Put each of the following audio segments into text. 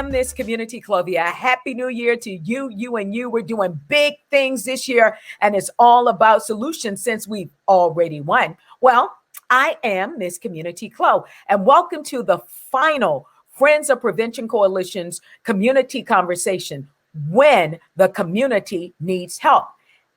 am Miss Community Clovia. Happy New Year to you, and you. We're doing big things this year, and it's all about solutions since we've already won. Well, I am Miss Community Clo, and welcome to the final Friends of Prevention Coalition's community conversation when the community needs help.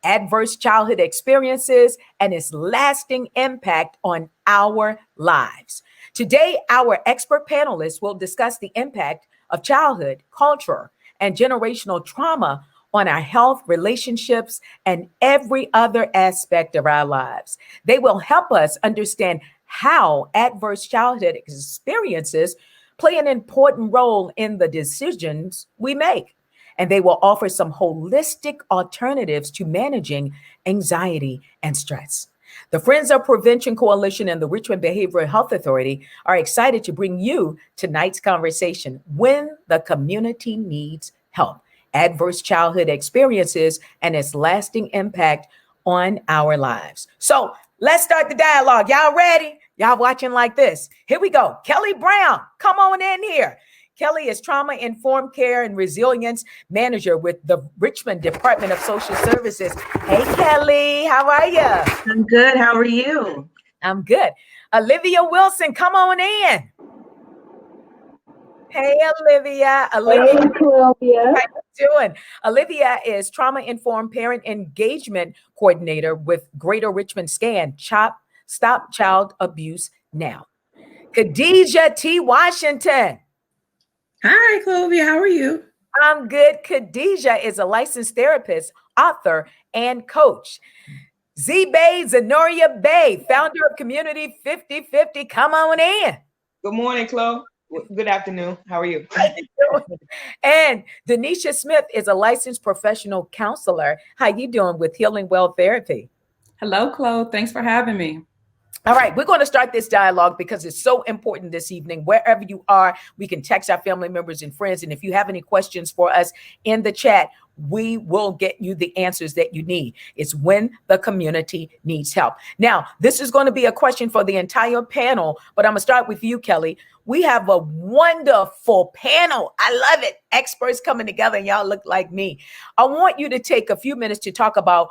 Adverse childhood experiences and its lasting impact on our lives. Today, our expert panelists will discuss the impact of childhood, culture, and generational trauma on our health, relationships, and every other aspect of our lives. They will help us understand how adverse childhood experiences play an important role in the decisions we make. And they will offer some holistic alternatives to managing anxiety and stress. The Friends of Prevention Coalition and the Richmond Behavioral Health Authority are excited to bring you tonight's conversation when the community needs help, adverse childhood experiences, and its lasting impact on our lives. So let's start the dialogue. Y'all ready? Y'all watching like this. Here we go. Kelly Brown, come on in here. Kelly is Trauma-Informed Care and Resilience Manager with the Richmond Department of Social Services. Hey, Kelly, how are you? I'm good. How are you? I'm good. Olivia Wilson, come on in. Hey, Olivia. Hey, Clovia. How you doing? Olivia is Trauma-Informed Parent Engagement Coordinator with Greater Richmond SCAN, Stop Child Abuse Now. Khadijah T. Washington. Hi, Clovia. How are you? I'm good. Khadijah is a licensed therapist, author, and coach. Z-Bay, Zenoria Bay, founder of Community 50/50. Come on in. Good morning, Chloe. Good afternoon. How are you? And Denisha Smith is a licensed professional counselor. How you doing with Healing Well Therapy? Hello, Chloe. Thanks for having me. All right, we're going to start this dialogue because it's so important this evening. Wherever you are, we can text our family members and friends. And if you have any questions for us in the chat, we will get you the answers that you need. It's when the community needs help. Now, this is going to be a question for the entire panel, but I'm going to start with you, Kelly. We have a wonderful panel. I love it. Experts coming together, and y'all look like me. I want you to take a few minutes to talk about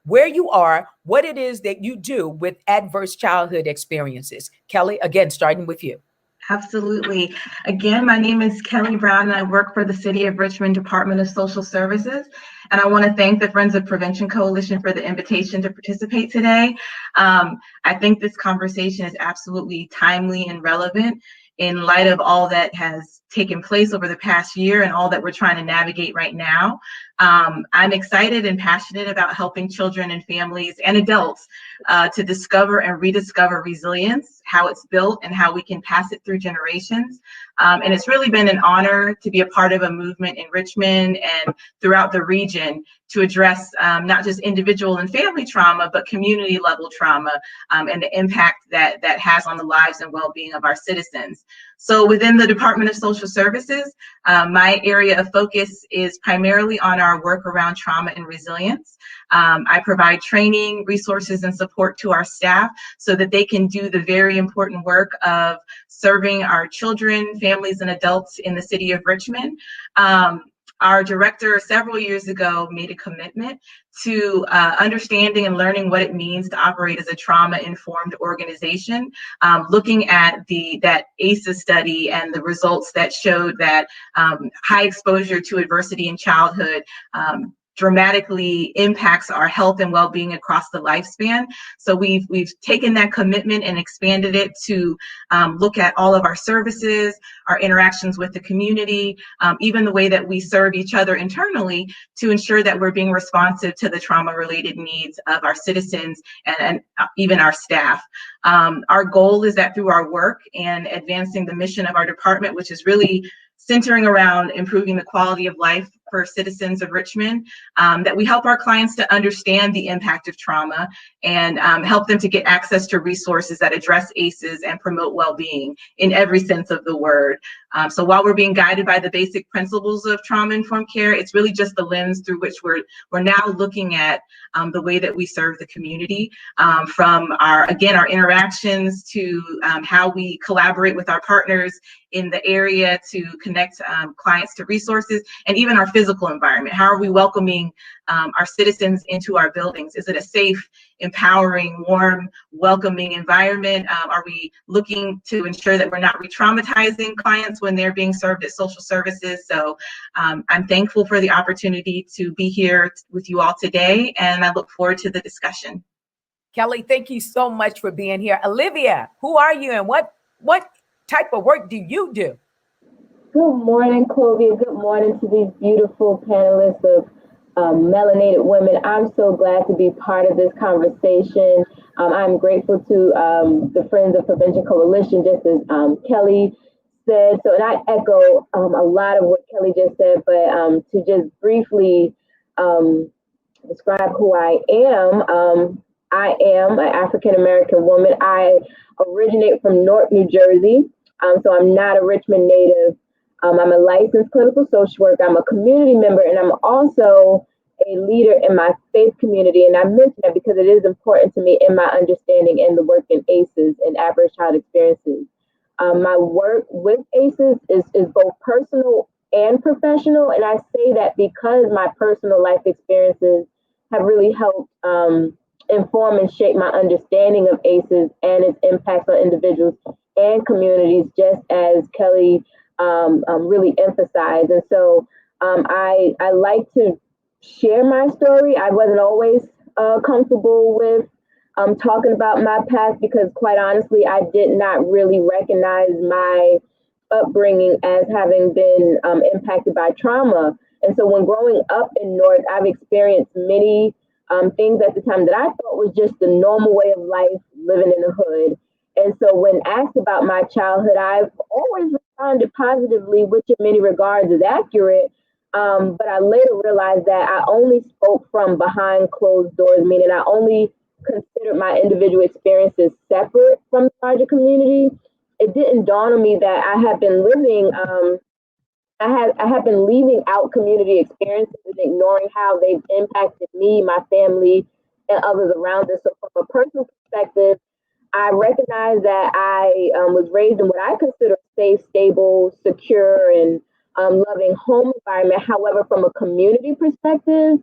where you are, what it is that you do with adverse childhood experiences. Kelly, again, starting with you. Absolutely. Again, my name is Kelly Brown, and I work for the City of Richmond Department of Social Services. And I want to thank the Friends of Prevention Coalition for the invitation to participate today. I think this conversation is absolutely timely and relevant in light of all that has taken place over the past year and all that we're trying to navigate right now. I'm excited and passionate about helping children and families and adults to discover and rediscover resilience, how it's built and how we can pass it through generations. And it's really been an honor to be a part of a movement in Richmond and throughout the region to address not just individual and family trauma, but community level trauma and the impact that has on the lives and well-being of our citizens. So within the Department of Social Services, my area of focus is primarily on our work around trauma and resilience. I provide training, resources, and support to our staff so that they can do the very important work of serving our children, families, and adults in the city of Richmond. Our director several years ago made a commitment to understanding and learning what it means to operate as a trauma-informed organization, looking at that ACEs study and the results that showed that high exposure to adversity in childhood dramatically impacts our health and well-being across the lifespan. So we've taken that commitment and expanded it to look at all of our services, our interactions with the community, even the way that we serve each other internally to ensure that we're being responsive to the trauma-related needs of our citizens and even our staff. Our goal is that through our work and advancing the mission of our department, which is really centering around improving the quality of life for citizens of Richmond, that we help our clients to understand the impact of trauma and help them to get access to resources that address ACEs and promote well-being in every sense of the word. So while we're being guided by the basic principles of trauma-informed care, it's really just the lens through which we're now looking at the way that we serve the community, from our interactions to how we collaborate with our partners in the area to connect clients to resources, and even our physical environment. How are we welcoming our citizens into our buildings? Is it a safe, empowering, warm, welcoming environment? Are we looking to ensure that we're not re-traumatizing clients when they're being served at social services? So I'm thankful for the opportunity to be here with you all today, and I look forward to the discussion. Kelly, thank you so much for being here. Olivia, who are you and what type of work do you do? Good morning, Clovia. Good morning to these beautiful panelists of melanated women. I'm so glad to be part of this conversation. I'm grateful to the Friends of Prevention Coalition, just as Kelly said. So, and I echo a lot of what Kelly just said, but to just briefly describe who I am. I am an African-American woman. I originate from Newark, New Jersey. So I'm not a Richmond native. I'm a licensed clinical social worker. I'm a community member, and I'm also a leader in my faith community. And I mention that because it is important to me in my understanding and the work in ACEs and Average Child Experiences. My work with ACEs is both personal and professional. And I say that because my personal life experiences have really helped inform and shape my understanding of ACEs and its impacts on individuals and communities, just as Kelly really emphasized. And so I like to share my story. I wasn't always comfortable with talking about my past because, quite honestly, I did not really recognize my upbringing as having been impacted by trauma. And so when growing up in North, I've experienced many things at the time that I thought was just the normal way of life, living in the hood. And so when asked about my childhood, I've always responded positively, which in many regards is accurate. But I later realized that I only spoke from behind closed doors, meaning I only considered my individual experiences separate from the larger community. It didn't dawn on me that I had been living, I had been leaving out community experiences and ignoring how they've impacted me, my family, and others around us. So from a personal perspective, I recognize that I was raised in what I consider safe, stable, secure, and loving home environment. However, from a community perspective,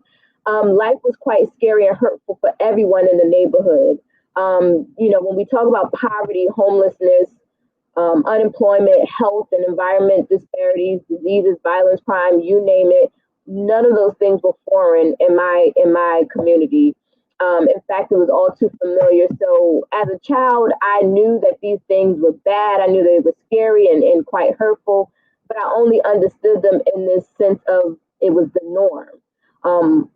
life was quite scary and hurtful for everyone in the neighborhood. When we talk about poverty, homelessness, unemployment, health and environment disparities, diseases, violence, crime, you name it, none of those things were foreign in my community. In fact, it was all too familiar. So as a child, I knew that these things were bad. I knew they were scary and quite hurtful, but I only understood them in this sense of it was the norm.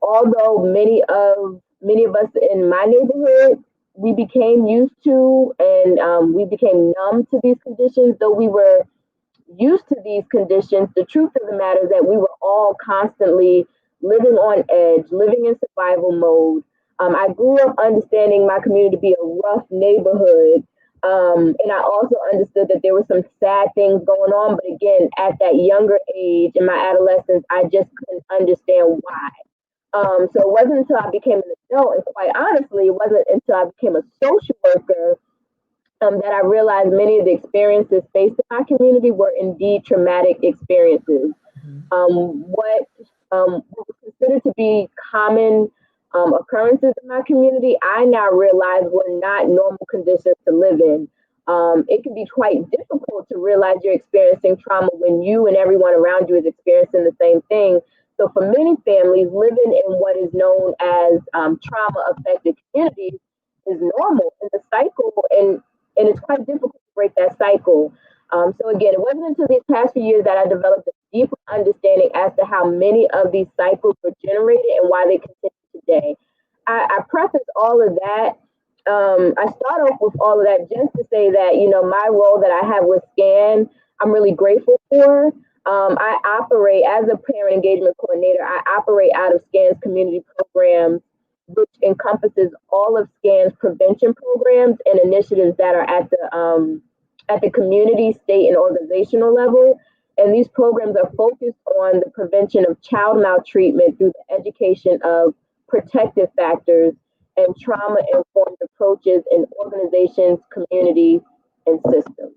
Although many of us in my neighborhood, we became used to and we became numb to these conditions, though we were used to these conditions, the truth of the matter is that we were all constantly living on edge, living in survival mode. I grew up understanding my community to be a rough neighborhood. And I also understood that there were some sad things going on. But again, at that younger age, in my adolescence, I just couldn't understand why. So it wasn't until I became an adult, and quite honestly, it wasn't until I became a social worker that I realized many of the experiences faced in my community were indeed traumatic experiences. What was considered to be common occurrences in my community, I now realize were not normal conditions to live in. It can be quite difficult to realize you're experiencing trauma when you and everyone around you is experiencing the same thing. So for many families, living in what is known as trauma-affected communities is normal in the cycle, and it's quite difficult to break that cycle. So again, it wasn't until these past few years that I developed a deeper understanding as to how many of these cycles were generated and why they continue today. I preface all of that. I start off with all of that just to say that, my role that I have with SCAN, I'm really grateful for. I operate as a parent engagement coordinator. I operate out of SCAN's community programs, which encompasses all of SCAN's prevention programs and initiatives that are at at the community, state, and organizational level. And these programs are focused on the prevention of child maltreatment through the education of protective factors and trauma-informed approaches in organizations, communities, and systems.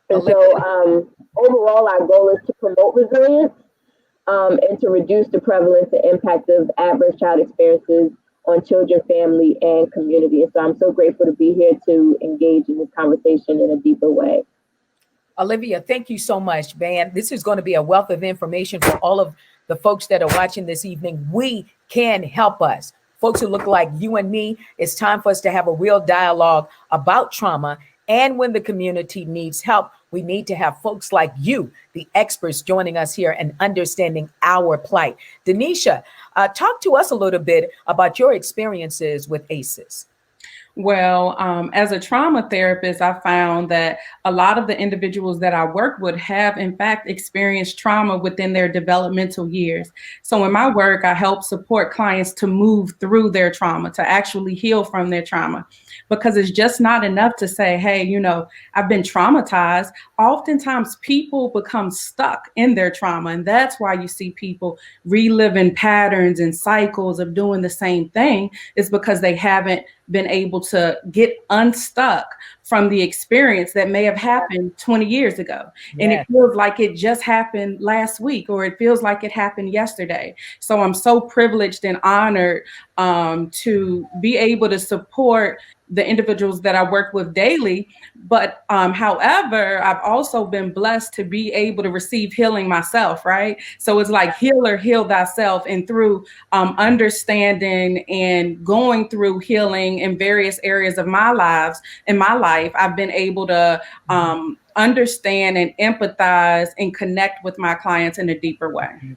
And so overall, our goal is to promote resilience and to reduce the prevalence and impact of adverse child experiences on children, family, and community. And so I'm so grateful to be here to engage in this conversation in a deeper way. Olivia, thank you so much, man. This is going to be a wealth of information for all of the folks that are watching this evening. We can help us. Folks who look like you and me, it's time for us to have a real dialogue about trauma. And when the community needs help, we need to have folks like you, the experts, joining us here and understanding our plight. Denisha, talk to us a little bit about your experiences with ACEs. Well, as a trauma therapist, I found that a lot of the individuals that I work with have, in fact, experienced trauma within their developmental years. So in my work, I help support clients to move through their trauma, to actually heal from their trauma, because it's just not enough to say, hey, you know, I've been traumatized. Oftentimes people become stuck in their trauma. And that's why you see people reliving patterns and cycles of doing the same thing, is because they haven't been able to get unstuck from the experience that may have happened 20 years ago. Yeah. And it feels like it just happened last week, or it feels like it happened yesterday. So I'm so privileged and honored to be able to support the individuals that I work with daily. But however, I've also been blessed to be able to receive healing myself, right? So it's like healer, heal thyself. And through understanding and going through healing in various areas of my life, I've been able to understand and empathize and connect with my clients in a deeper way.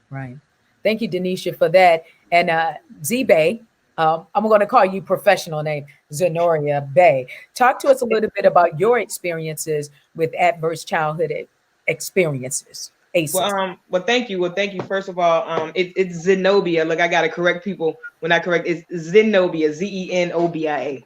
Right. Thank you, Denisha, for that. And Z-Bay, I'm going to call you professional name, Zenoria Bay. Talk to us a little bit about your experiences with adverse childhood experiences. ACEs. Well, thank you. First of all, it's Zenobia. Look, I got to correct people when I correct. It's Zenobia, Zenobia.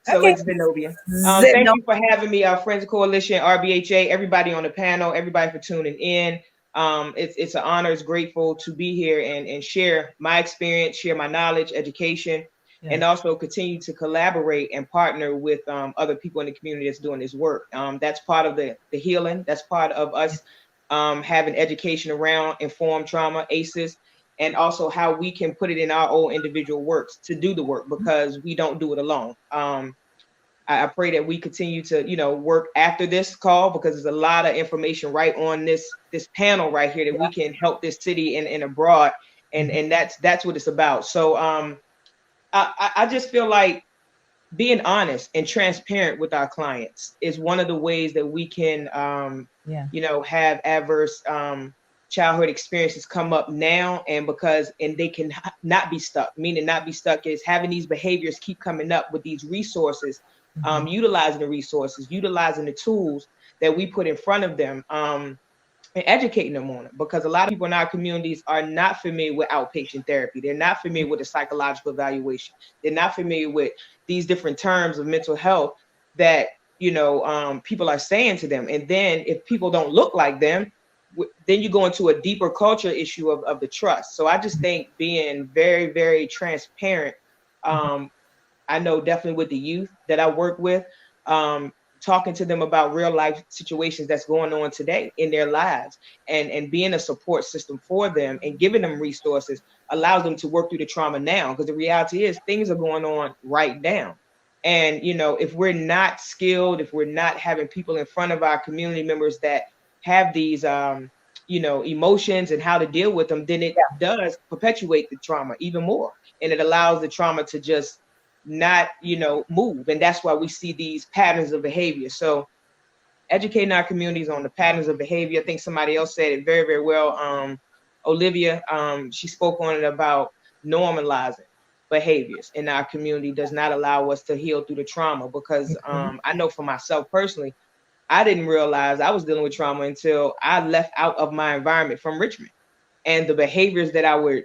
So okay. It's Zenobia. Thank you for having me, our Friends Coalition, RBHA, everybody on the panel, everybody for tuning in. It's an honor. It's grateful to be here and share my experience, share my knowledge, education, and also continue to collaborate and partner with other people in the community that's doing this work. That's part of the healing. That's part of us having education around informed trauma, ACEs, and also how we can put it in our own individual works to do the work, because we don't do it alone. I pray that we continue to, work after this call, because there's a lot of information right on this panel right here that we can help this city and abroad. And that's what it's about. So I just feel like being honest and transparent with our clients is one of the ways that we can, have adverse childhood experiences come up now, and they can not be stuck. Meaning not be stuck is having these behaviors keep coming up with these resources, utilizing the resources, utilizing the tools that we put in front of them, and educating them on it. Because a lot of people in our communities are not familiar with outpatient therapy. They're not familiar with the psychological evaluation. They're not familiar with these different terms of mental health that, people are saying to them. And then if people don't look like them, then you go into a deeper culture issue of the trust. So I just think being very, very transparent, I know definitely with the youth that I work with, talking to them about real life situations that's going on today in their lives, and being a support system for them and giving them resources allows them to work through the trauma now. Because the reality is things are going on right now. And, if we're not skilled, if we're not having people in front of our community members that have these, emotions and how to deal with them, then it does perpetuate the trauma even more. And it allows the trauma to just not, move. And that's why we see these patterns of behavior. So educating our communities on the patterns of behavior. I think somebody else said it very, very well. Olivia, she spoke on it about normalizing behaviors in our community does not allow us to heal through the trauma. Because I know for myself personally, I didn't realize I was dealing with trauma until I left out of my environment from Richmond. And the behaviors that I were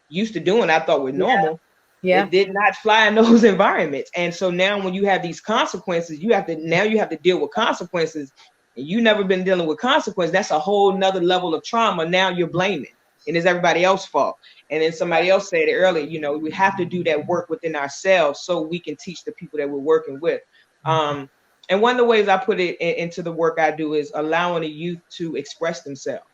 used to doing, I thought were normal. Yeah. It did not fly in those environments. And so now when you have these consequences, you have to deal with consequences. And you never been dealing with consequences. That's a whole nother level of trauma. Now you're blaming. And it's everybody else's fault. And then somebody else said it earlier, you know, we have to do that work within ourselves so we can teach the people that we're working with. And one of the ways I put it into the work I do is allowing the youth to express themselves,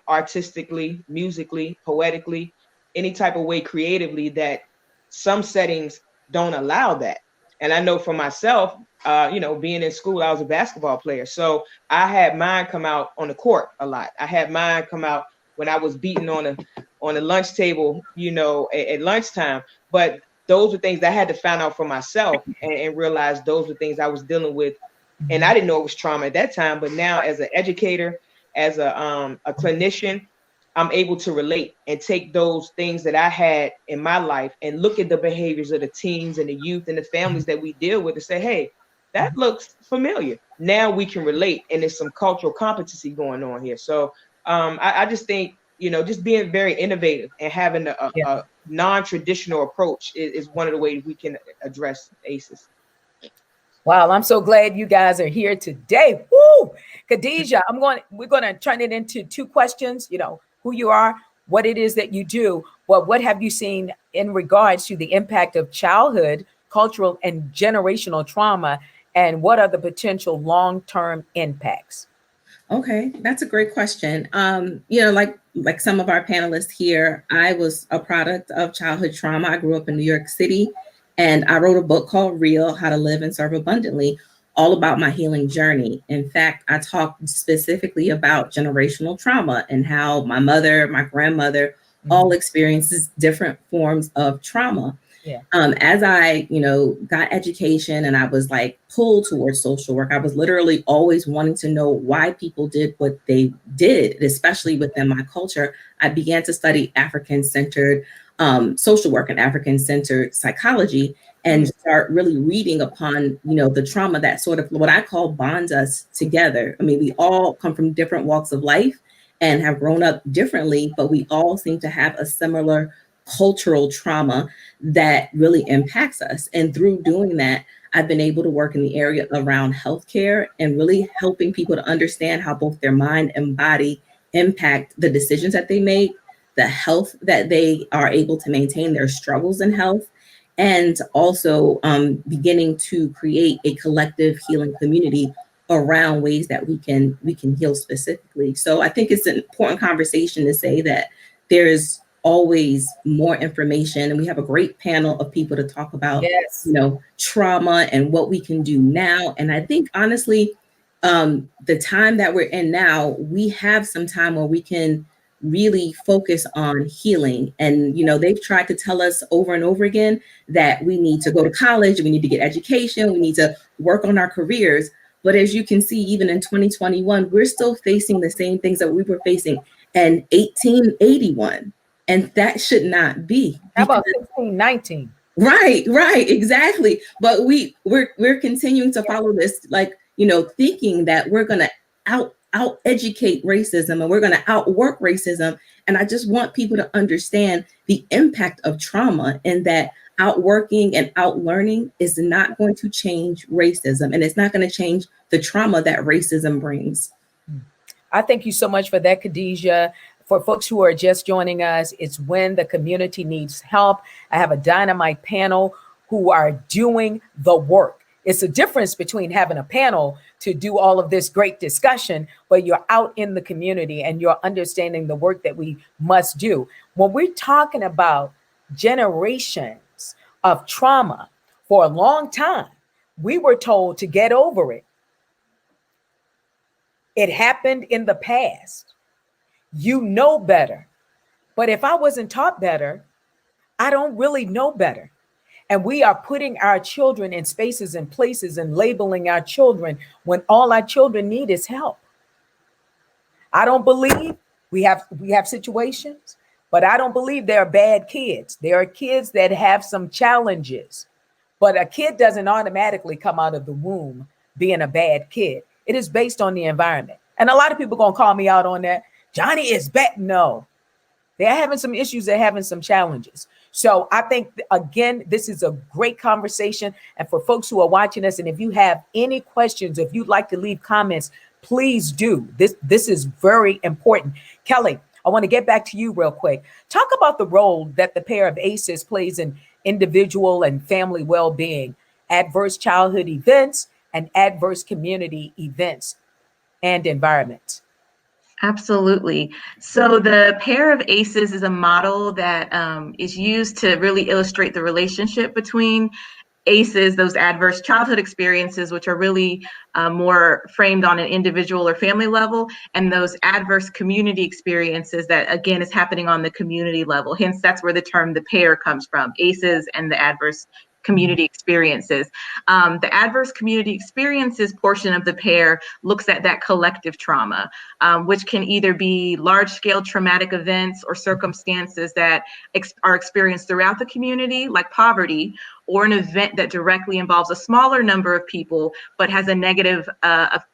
artistically, musically, poetically, any type of way creatively that some settings don't allow that. And I know for myself, being in school, I was a basketball player. So I had mine come out on the court a lot. I had mine come out when I was beating on a lunch table, at lunchtime. But those were things that I had to find out for myself and realize those were things I was dealing with. And I didn't know it was trauma at that time. But now as an educator, as a clinician, I'm able to relate and take those things that I had in my life and look at the behaviors of the teens and the youth and the families that we deal with and say, hey, that looks familiar. Now we can relate. And there's some cultural competency going on here. So I just think, just being very innovative and having a non-traditional approach is one of the ways we can address ACEs. Wow, I'm so glad you guys are here today. Woo! Khadijah, we're going to turn it into 2 questions, who you are, what it is that you do, but what have you seen in regards to the impact of childhood, cultural, and generational trauma, and what are the potential long-term impacts? Okay, that's a great question. Like some of our panelists here, I was a product of childhood trauma. I grew up in New York City, and I wrote a book called Real: How to Live and Serve Abundantly, all about my healing journey. In fact, I talked specifically about generational trauma and how my mother, my grandmother, all experiences different forms of trauma. Yeah. As I, got education and I was like pulled towards social work, I was literally always wanting to know why people did what they did, especially within my culture. I began to study African-centered social work and African-centered psychology and start really reading upon, the trauma that sort of what I call bonds us together. I mean, we all come from different walks of life and have grown up differently, but we all seem to have a similar cultural trauma that really impacts us. And through doing that, I've been able to work in the area around healthcare and really helping people to understand how both their mind and body impact the decisions that they make, the health that they are able to maintain, their struggles in health, and also beginning to create a collective healing community around ways that we can heal specifically. So I think it's an important conversation to say that there's always more information, and we have a great panel of people to talk about, trauma and what we can do now. And I think honestly, the time that we're in now, we have some time where we can really focus on healing. And, they've tried to tell us over and over again that we need to go to college, we need to get education, we need to work on our careers. But as you can see, even in 2021, we're still facing the same things that we were facing in 1881. And that should not be. How about 1619? Right, exactly. But we're continuing to follow this, thinking that we're going to out educate racism and we're going to outwork racism. And I just want people to understand the impact of trauma and that outworking and outlearning is not going to change racism, and it's not going to change the trauma that racism brings. I thank you so much for that, Khadijah. For folks who are just joining us, it's When the Community Needs Help. I have a dynamite panel who are doing the work. It's a difference between having a panel to do all of this great discussion, but you're out in the community and you're understanding the work that we must do. When we're talking about generations of trauma, for a long time, we were told to get over it. It happened in the past. You know better. But if I wasn't taught better, I don't really know better. And we are putting our children in spaces and places and labeling our children when all our children need is help. I don't believe we have situations, but I don't believe there are bad kids. There are kids that have some challenges, but a kid doesn't automatically come out of the womb being a bad kid. It is based on the environment. And a lot of people going to call me out on that. Johnny is bad. No, They're having some issues, they're having some challenges. So I think, again, this is a great conversation. And for folks who are watching us, and if you have any questions, if you'd like to leave comments, please do. This is very important. Kelly, I want to get back to you real quick. Talk about the role that the pair of ACEs plays in individual and family well-being, adverse childhood events, and adverse community events and environments. Absolutely. So the pair of ACEs is a model that is used to really illustrate the relationship between ACEs, those adverse childhood experiences, which are really more framed on an individual or family level, and those adverse community experiences that, again, is happening on the community level. Hence, that's where the term the pair comes from, ACEs and the adverse community experiences. The adverse community experiences portion of the pair looks at that collective trauma, which can either be large-scale traumatic events or circumstances that are experienced throughout the community, like poverty, or an event that directly involves a smaller number of people, but has a negative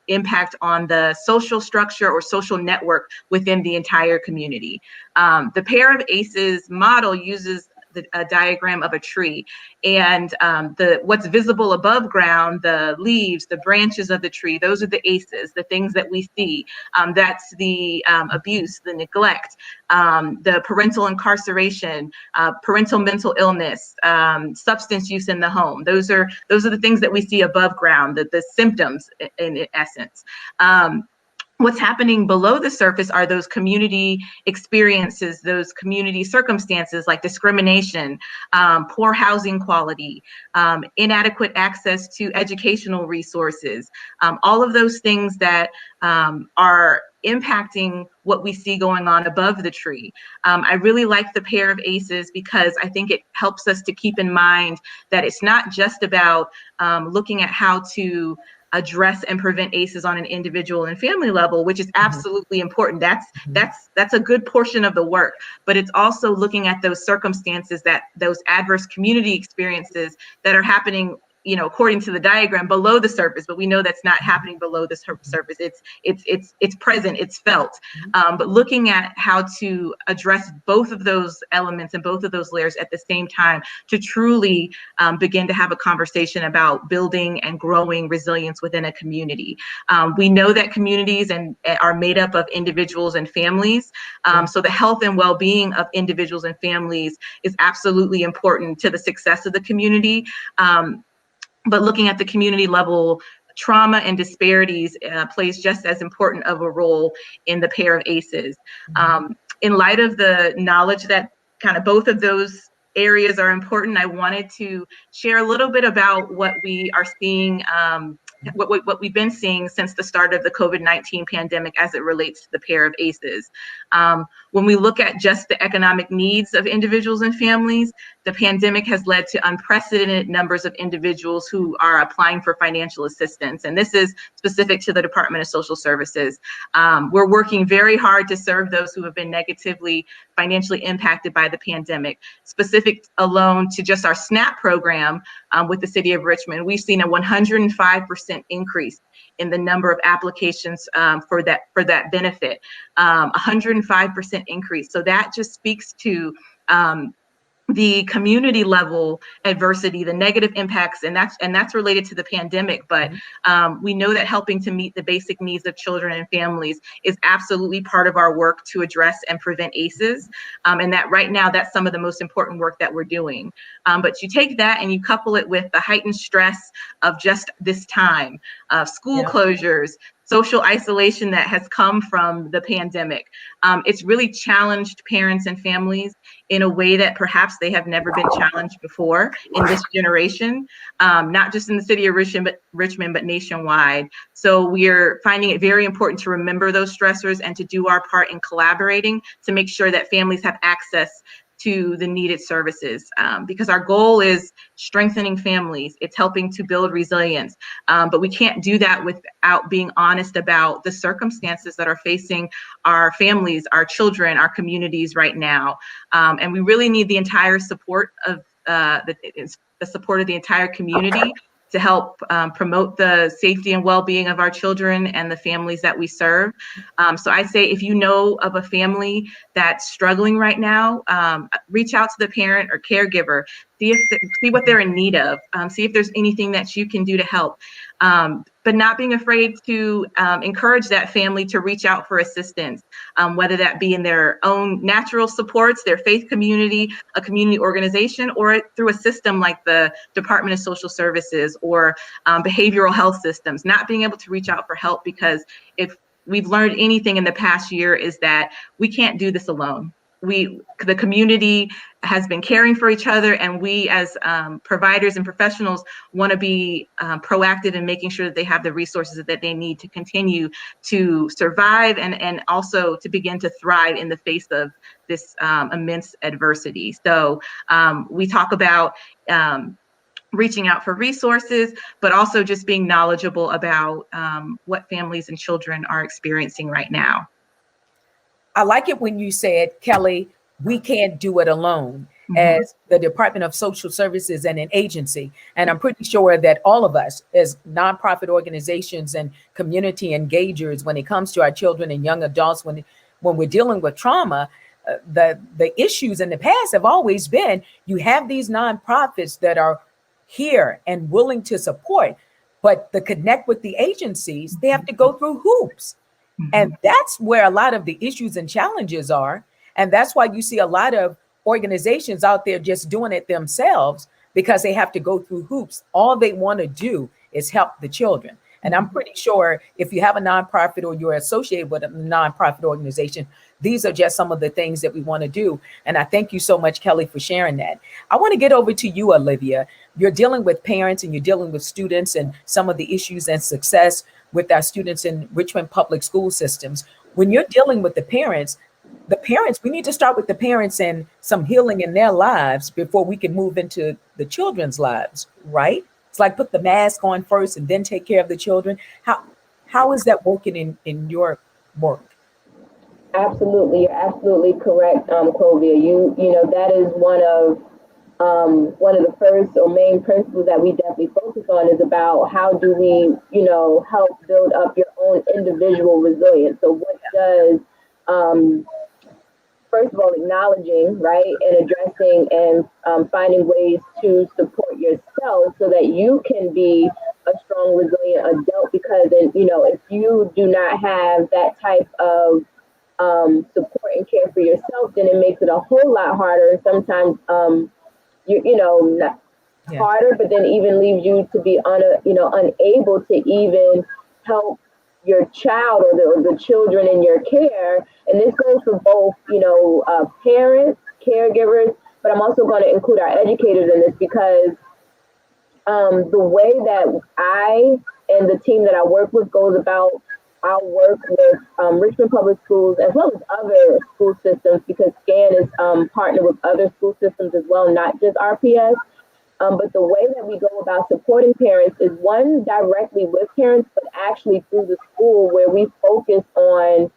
impact on the social structure or social network within the entire community. The pair of ACEs model uses a diagram of a tree, and what's visible above ground, the leaves, the branches of the tree, those are the ACEs, the things that we see. That's the abuse, the neglect, the parental incarceration, parental mental illness, substance use in the home. Those are the things that we see above ground, the symptoms in essence. What's happening below the surface are those community experiences, those community circumstances like discrimination, poor housing quality, inadequate access to educational resources, all of those things that are impacting what we see going on above the tree. I really like the pair of ACEs because I think it helps us to keep in mind that it's not just about looking at how to address and prevent ACEs on an individual and family level, which is absolutely important. That's a good portion of the work, but it's also looking at those circumstances, that those adverse community experiences that are happening, according to the diagram, below the surface, but we know that's not happening below the surface. It's present, it's felt. But looking at how to address both of those elements and both of those layers at the same time to truly begin to have a conversation about building and growing resilience within a community. We know that communities are made up of individuals and families. So the health and well-being of individuals and families is absolutely important to the success of the community. But looking at the community level, trauma and disparities plays just as important of a role in the pair of ACEs. In light of the knowledge that kind of both of those areas are important, I wanted to share a little bit about what we are seeing, what we've been seeing since the start of the COVID-19 pandemic as it relates to the pair of ACEs. When we look at just the economic needs of individuals and families, the pandemic has led to unprecedented numbers of individuals who are applying for financial assistance. And this is specific to the Department of Social Services. We're working very hard to serve those who have been negatively financially impacted by the pandemic. Specific alone to just our SNAP program with the City of Richmond, we've seen a 105% increase in the number of applications for that benefit, 105% increase. So that just speaks to the community level adversity, the negative impacts, and that's related to the pandemic. But we know that helping to meet the basic needs of children and families is absolutely part of our work to address and prevent ACEs. And that right now, that's some of the most important work that we're doing. But you take that and you couple it with the heightened stress of just this time, school closures, social isolation that has come from the pandemic. It's really challenged parents and families in a way that perhaps they have never been challenged before in this generation, not just in the city of Richmond, but nationwide. So we're finding it very important to remember those stressors and to do our part in collaborating to make sure that families have access to the needed services, because our goal is strengthening families. It's helping to build resilience, but we can't do that without being honest about the circumstances that are facing our families, our children, our communities right now. And we really need the entire support of the support of the entire community to help promote the safety and well-being of our children and the families that we serve. So I say, if you know of a family that's struggling right now, reach out to the parent or caregiver, see what they're in need of, see if there's anything that you can do to help. But not being afraid to encourage that family to reach out for assistance, whether that be in their own natural supports, their faith community, a community organization, or through a system like the Department of Social Services or behavioral health systems. Not being able to reach out for help, because if we've learned anything in the past year, is that we can't do this alone. The community has been caring for each other, and we as providers and professionals want to be proactive in making sure that they have the resources that they need to continue to survive and also to begin to thrive in the face of this immense adversity. So we talk about reaching out for resources, but also just being knowledgeable about what families and children are experiencing right now. I like it when you said, Kelly, we can't do it alone as the Department of Social Services and an agency. And I'm pretty sure that all of us as nonprofit organizations and community engagers, when it comes to our children and young adults, when we're dealing with trauma, the issues in the past have always been, you have these nonprofits that are here and willing to support, but to connect with the agencies, they have to go through hoops. And that's where a lot of the issues and challenges are. And that's why you see a lot of organizations out there just doing it themselves, because they have to go through hoops. All they want to do is help the children. And I'm pretty sure if you have a nonprofit or you're associated with a nonprofit organization, these are just some of the things that we want to do. And I thank you so much, Kelly, for sharing that. I want to get over to you, Olivia. You're dealing with parents and you're dealing with students and some of the issues and success with our students in Richmond public school systems. When you're dealing with the parents, we need to start with the parents and some healing in their lives before we can move into the children's lives, right? It's like put the mask on first and then take care of the children. How is that working in your work? Absolutely, you're absolutely correct, Clovia. You know that is one of the first or main principles that we definitely focus on, is about how do we, help build up your own individual resilience. So what does, first of all, acknowledging, right, and addressing and finding ways to support yourself so that you can be a strong, resilient adult, because, if you do not have that type of support and care for yourself, then it makes it a whole lot harder. Sometimes, harder, but then even leaves you to be unable to even help your child or the children in your care. And this goes for both, parents, caregivers, but I'm also going to include our educators in this, because the way that I and the team that I work with goes about our work with Richmond Public Schools, as well as other school systems, because SCAN is partnered with other school systems as well, not just RPS. But the way that we go about supporting parents is, one, directly with parents, but actually through the school, where we focus on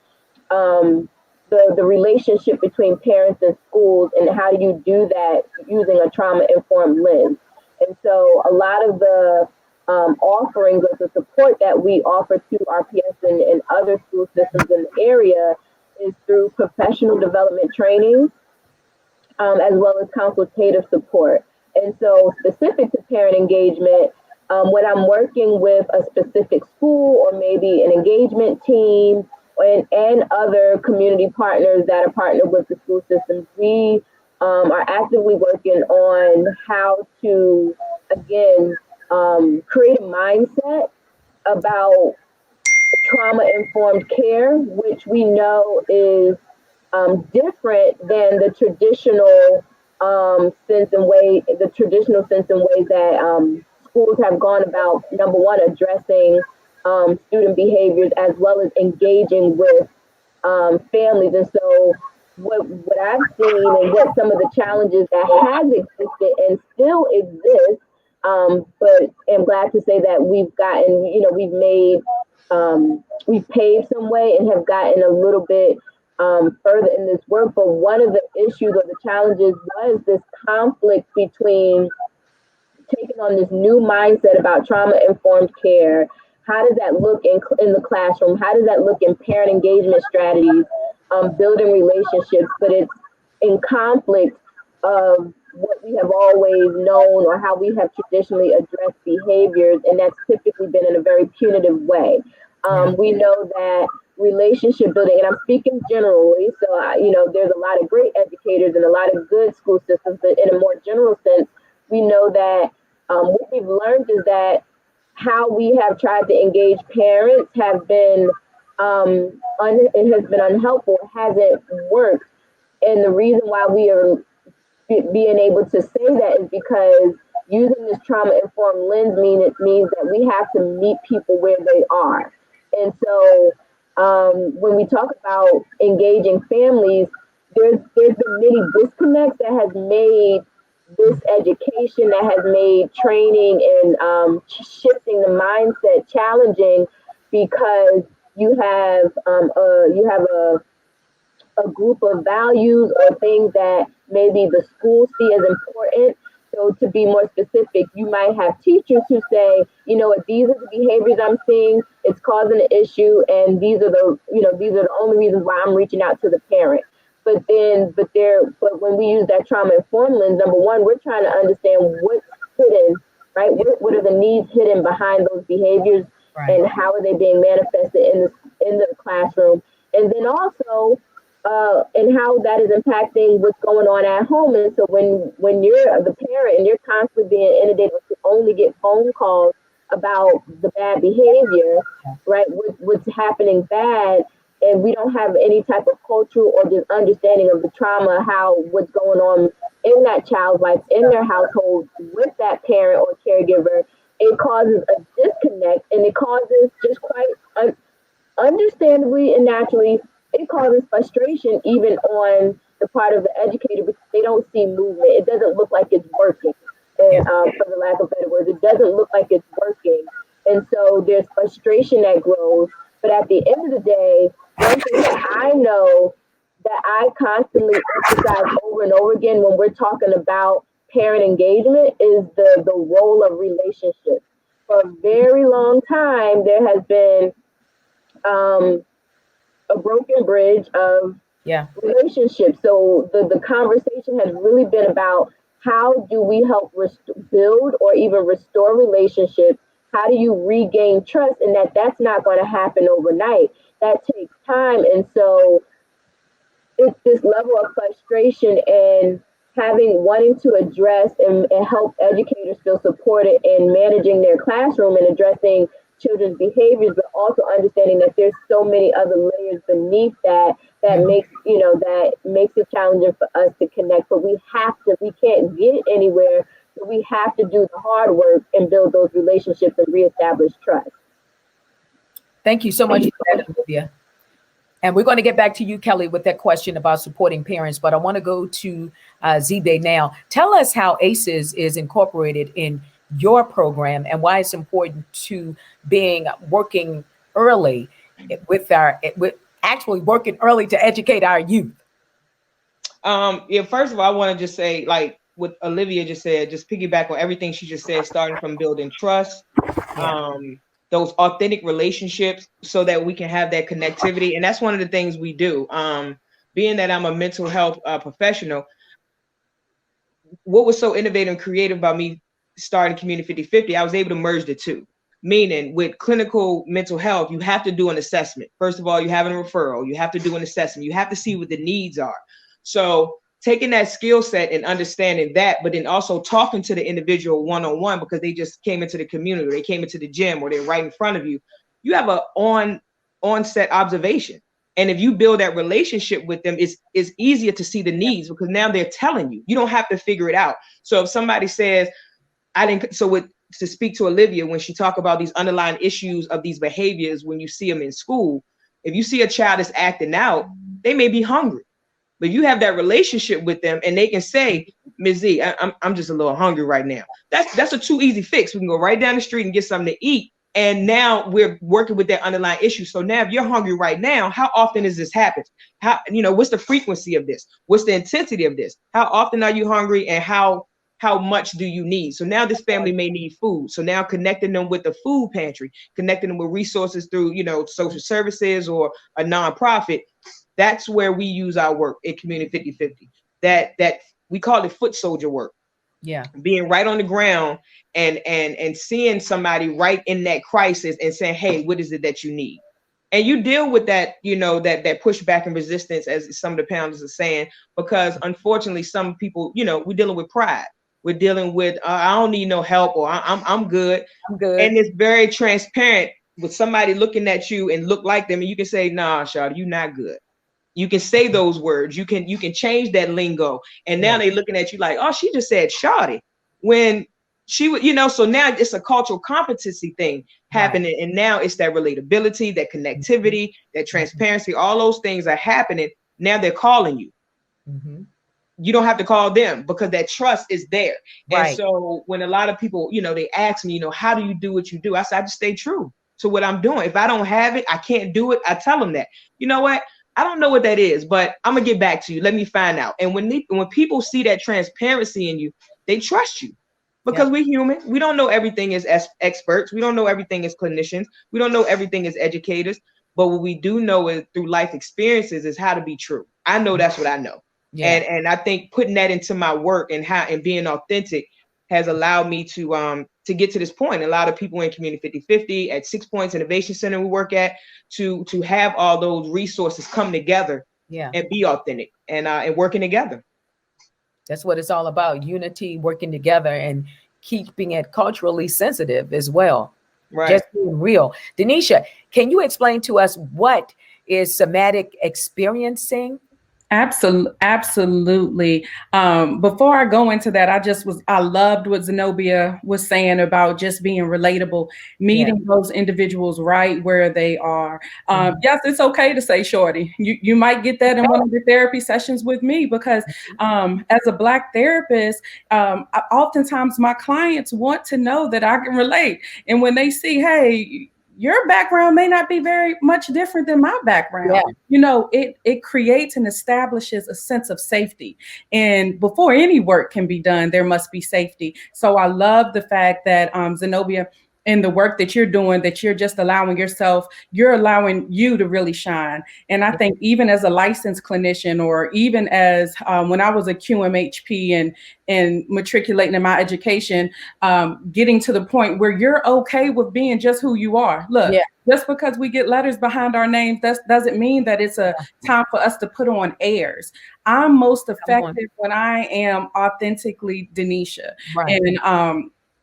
the relationship between parents and schools, and how do you do that using a trauma-informed lens. And so a lot of the offerings of the support that we offer to RPS and other school systems in the area is through professional development training, as well as consultative support. And so specific to parent engagement, when I'm working with a specific school or maybe an engagement team and other community partners that are partnered with the school systems, we are actively working on how to, again, create a mindset about trauma-informed care, which we know is different than the traditional sense and way that schools have gone about, number one, addressing student behaviors, as well as engaging with families. And so what I've seen, and what some of the challenges that has existed and still exist, but I'm glad to say that we've gotten, we've paved some way and have gotten a little bit further in this work. But one of the issues or the challenges was this conflict between taking on this new mindset about trauma-informed care. How does that look in the classroom? How does that look in parent engagement strategies, building relationships, but it's in conflict of what we have always known or how we have traditionally addressed behaviors, and that's typically been in a very punitive way. We know that relationship building, and I'm speaking generally, so there's a lot of great educators and a lot of good school systems, but in a more general sense, we know that what we've learned is that how we have tried to engage parents have been it has been unhelpful, it hasn't worked. And the reason why we are being able to say that is because using this trauma-informed lens means that we have to meet people where they are. And so when we talk about engaging families, there's been many disconnects that has made this education, that has made training and shifting the mindset challenging, because you have a group of values or things that maybe the schools see as important. So to be more specific, you might have teachers who say, you know what, these are the behaviors I'm seeing, it's causing an issue, and these are the only reasons why I'm reaching out to the parent. But when we use that trauma-informed lens, number one, we're trying to understand what's hidden, right? What are the needs hidden behind those behaviors, right, and how are they being manifested in the classroom? And then also, and how that is impacting what's going on at home. And so when you're the parent and you're constantly being inundated to only get phone calls about the bad behavior, right, what's happening bad, and we don't have any type of cultural or just understanding of the trauma, what's going on in that child's life, in their household, with that parent or caregiver, it causes a disconnect, and it causes, just quite understandably and naturally, it causes frustration even on the part of the educator, because they don't see movement. It doesn't look like it's working. And for the lack of better words, it doesn't look like it's working. And so there's frustration that grows. But at the end of the day, one thing that I know that I constantly emphasize over and over again when we're talking about parent engagement is the role of relationships. For a very long time, there has been a broken bridge of relationships. So the conversation has really been about how do we help build or even restore relationships? How do you regain trust? And that's not going to happen overnight. That takes time. And so it's this level of frustration and wanting to address and help educators feel supported in managing their classroom and addressing children's behaviors, but also understanding that there's so many other layers beneath that makes it challenging for us to connect. But we can't get anywhere, so we have to do the hard work and build those relationships and reestablish trust. Thank you so much for that, Olivia. And we're going to get back to you, Kelly, with that question about supporting parents, but I want to go to Zibe now. Tell us how ACEs is incorporated in your program and why it's important to working early with actually working early to educate our youth. First of all, I want to just say, like what Olivia just said, just piggyback on everything she just said, starting from building trust, those authentic relationships so that we can have that connectivity. And that's one of the things we do. Being that I'm a mental health professional, what was so innovative and creative about me starting Community 50/50, I was able to merge the two. Meaning with clinical mental health, you have to do an assessment. First of all, you have a referral, you have to do an assessment, you have to see what the needs are. So taking that skill set and understanding that, but then also talking to the individual one-on-one because they just came into the community, or they came into the gym, or they're right in front of you, you have a onset observation. And if you build that relationship with them, it's easier to see the needs because now they're telling you. You don't have to figure it out. So if somebody says, to speak to Olivia, when she talk about these underlying issues of these behaviors, when you see them in school, if you see a child that's acting out, they may be hungry, but you have that relationship with them and they can say, Ms. Z, I'm just a little hungry right now. That's a too easy fix. We can go right down the street and get something to eat. And now we're working with that underlying issue. So now if you're hungry right now, how often does this happen? What's the frequency of this? What's the intensity of this? How often are you hungry? And how how much do you need? So now this family may need food. So now connecting them with the food pantry, connecting them with resources through, social services or a nonprofit. That's where we use our work at Community 50/50. That we call it foot soldier work. Yeah. Being right on the ground and seeing somebody right in that crisis and saying, hey, what is it that you need? And you deal with that, that pushback and resistance, as some of the panelists are saying, because unfortunately, some people, we're dealing with pride. We're dealing with, I don't need no help, or I'm good. I'm good. And it's very transparent with somebody looking at you and look like them. And you can say, nah, Shawty, you're not good. You can say those words. You can change that lingo. And now they're looking at you like, oh, she just said Shawty. When she would, so now it's a cultural competency thing happening. Right. And now it's that relatability, that connectivity, that transparency, all those things are happening. Now they're calling you. Mm-hmm. You don't have to call them because that trust is there. Right. And so when a lot of people, they ask me, how do you do what you do? I say, I just stay true to what I'm doing. If I don't have it, I can't do it. I tell them that. You know what? I don't know what that is, but I'm gonna get back to you. Let me find out. And when people see that transparency in you, they trust you. Because we're human. We don't know everything as experts. We don't know everything as clinicians. We don't know everything as educators. But what we do know is through life experiences is how to be true. I know that's what I know. Yeah. And I think putting that into my work and being authentic has allowed me to get to this point. A lot of people in Community 50/50 at 6 Points Innovation Center we work at to have all those resources come together and be authentic and working together. That's what it's all about. Unity, working together, and keeping it culturally sensitive as well. Right. Just being real. Denisha, can you explain to us what is somatic experiencing? Absolutely. Before I go into that, I loved what Zenobia was saying about just being relatable, meeting those individuals right where they are. Yes, it's okay to say shorty. You might get that in one of the therapy sessions with me because as a Black therapist, oftentimes my clients want to know that I can relate. And when they see, hey, your background may not be very much different than my background. Yeah. It creates and establishes a sense of safety. And before any work can be done, there must be safety. So I love the fact that Zenobia, in the work that you're doing, that you're just allowing you to really shine. And I think even as a licensed clinician, or even as when I was a QMHP and matriculating in my education, getting to the point where you're okay with being just who you are. Look, just because we get letters behind our names, that doesn't mean that it's a time for us to put on airs. I'm most effective when I am authentically Denisha. Right. And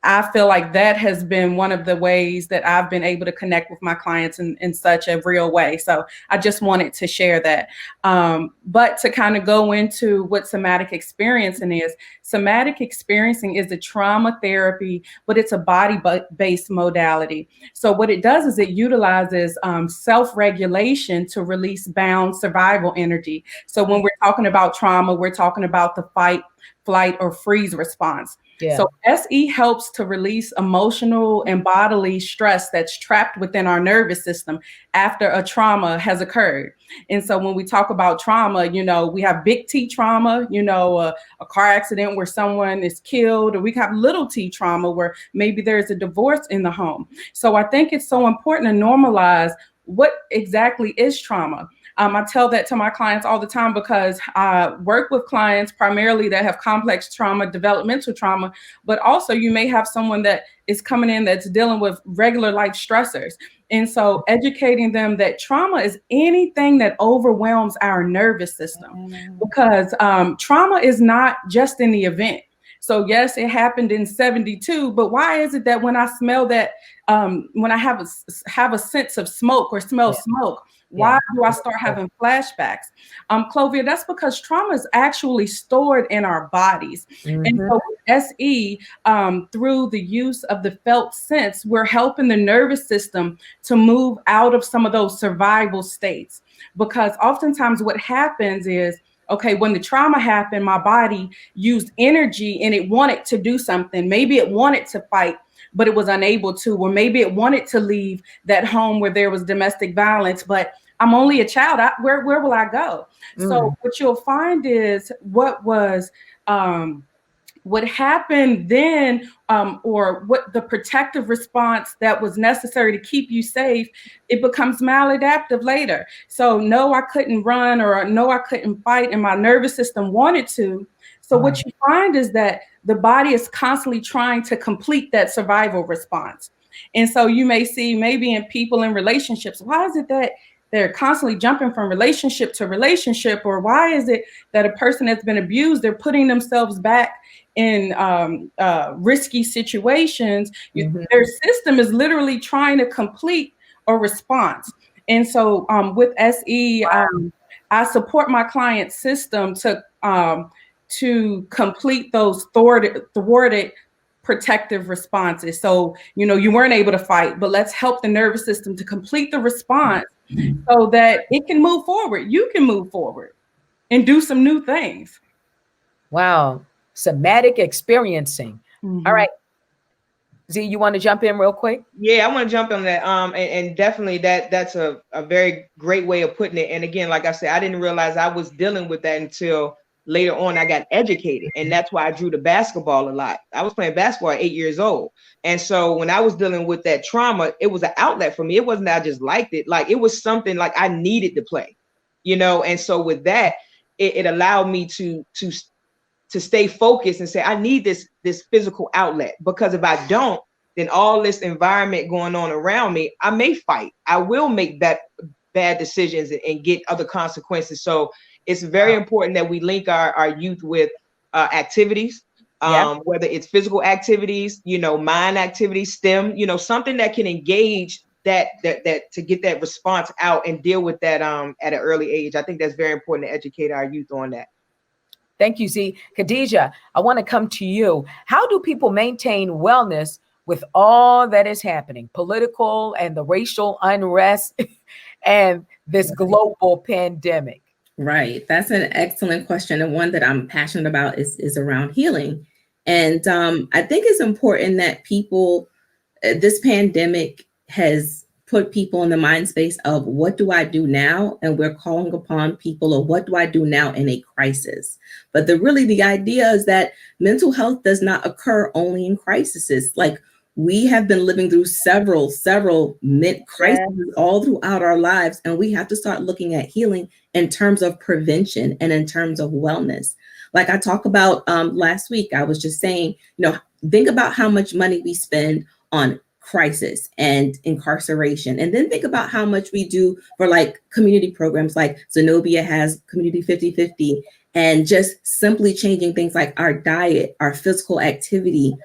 I feel like that has been one of the ways that I've been able to connect with my clients in such a real way. So I just wanted to share that. But to kind of go into what somatic experiencing is, somatic experiencing is a trauma therapy, but it's a body-based modality. So what it does is it utilizes self-regulation to release bound survival energy. So when we're talking about trauma, we're talking about the fight, flight, or freeze response. Yeah. So SE helps to release emotional and bodily stress that's trapped within our nervous system after a trauma has occurred. And so when we talk about trauma, we have big T trauma, a car accident where someone is killed, or we have little T trauma where maybe there's a divorce in the home. So I think it's so important to normalize what exactly is trauma. I tell that to my clients all the time because I work with clients primarily that have complex trauma, developmental trauma, but also you may have someone that is coming in that's dealing with regular life stressors. And so educating them that trauma is anything that overwhelms our nervous system, because trauma is not just in the event. So yes, it happened in 1972, but why is it that when I smell that, when I have a sense of smoke or smell smoke, why do I start having flashbacks? Clovia, that's because trauma is actually stored in our bodies. Mm-hmm. And so SE, through the use of the felt sense, we're helping the nervous system to move out of some of those survival states. Because oftentimes what happens is, okay, when the trauma happened, my body used energy and it wanted to do something. Maybe it wanted to fight, but it was unable to, or maybe it wanted to leave that home where there was domestic violence, but I'm only a child. Where will I go? So what you'll find is what was what happened then, or what the protective response that was necessary to keep you safe, it becomes maladaptive later. So no, I couldn't run, or no, I couldn't fight, and my nervous system wanted to. So what you find is that the body is constantly trying to complete that survival response. And so you may see maybe in people in relationships, why is it that they're constantly jumping from relationship to relationship? Or why is it that a person that's been abused, they're putting themselves back in risky situations? Their system is literally trying to complete a response. And so with SE, I support my client's system to complete those thwarted protective responses. So, you weren't able to fight, but let's help the nervous system to complete the response so that it can move forward. You can move forward and do some new things. Wow. Somatic experiencing. All right. Z, you want to jump in real quick? Yeah, I want to jump on that. And definitely that's a very great way of putting it. And again, like I said, I didn't realize I was dealing with that until later on. I got educated, and that's why I drew to basketball a lot. I was playing basketball at 8 years old. And so when I was dealing with that trauma, it was an outlet for me. It wasn't that I just liked it. Like, it was something like I needed to play, And so with that, it allowed me to stay focused and say, I need this physical outlet, because if I don't, then all this environment going on around me, I may fight. I will make bad decisions and get other consequences. So it's very important that we link our youth with activities, whether it's physical activities, mind activities, STEM, something that can engage that to get that response out and deal with that at an early age. I think that's very important to educate our youth on that. Thank you, Z. Khadija, I want to come to you. How do people maintain wellness with all that is happening, political and the racial unrest and this global pandemic? Right. That's an excellent question. And one that I'm passionate about is around healing. And I think it's important that this pandemic has put people in the mind space of, what do I do now? And we're calling upon people of, what do I do now in a crisis? But the idea is that mental health does not occur only in crises. Like, we have been living through several crises all throughout our lives, and we have to start looking at healing in terms of prevention and in terms of wellness. Like I talked about last week, I was just saying, think about how much money we spend on crisis and incarceration, and then think about how much we do for like community programs, like Zenobia has Community 50/50, and just simply changing things like our diet, our physical activity,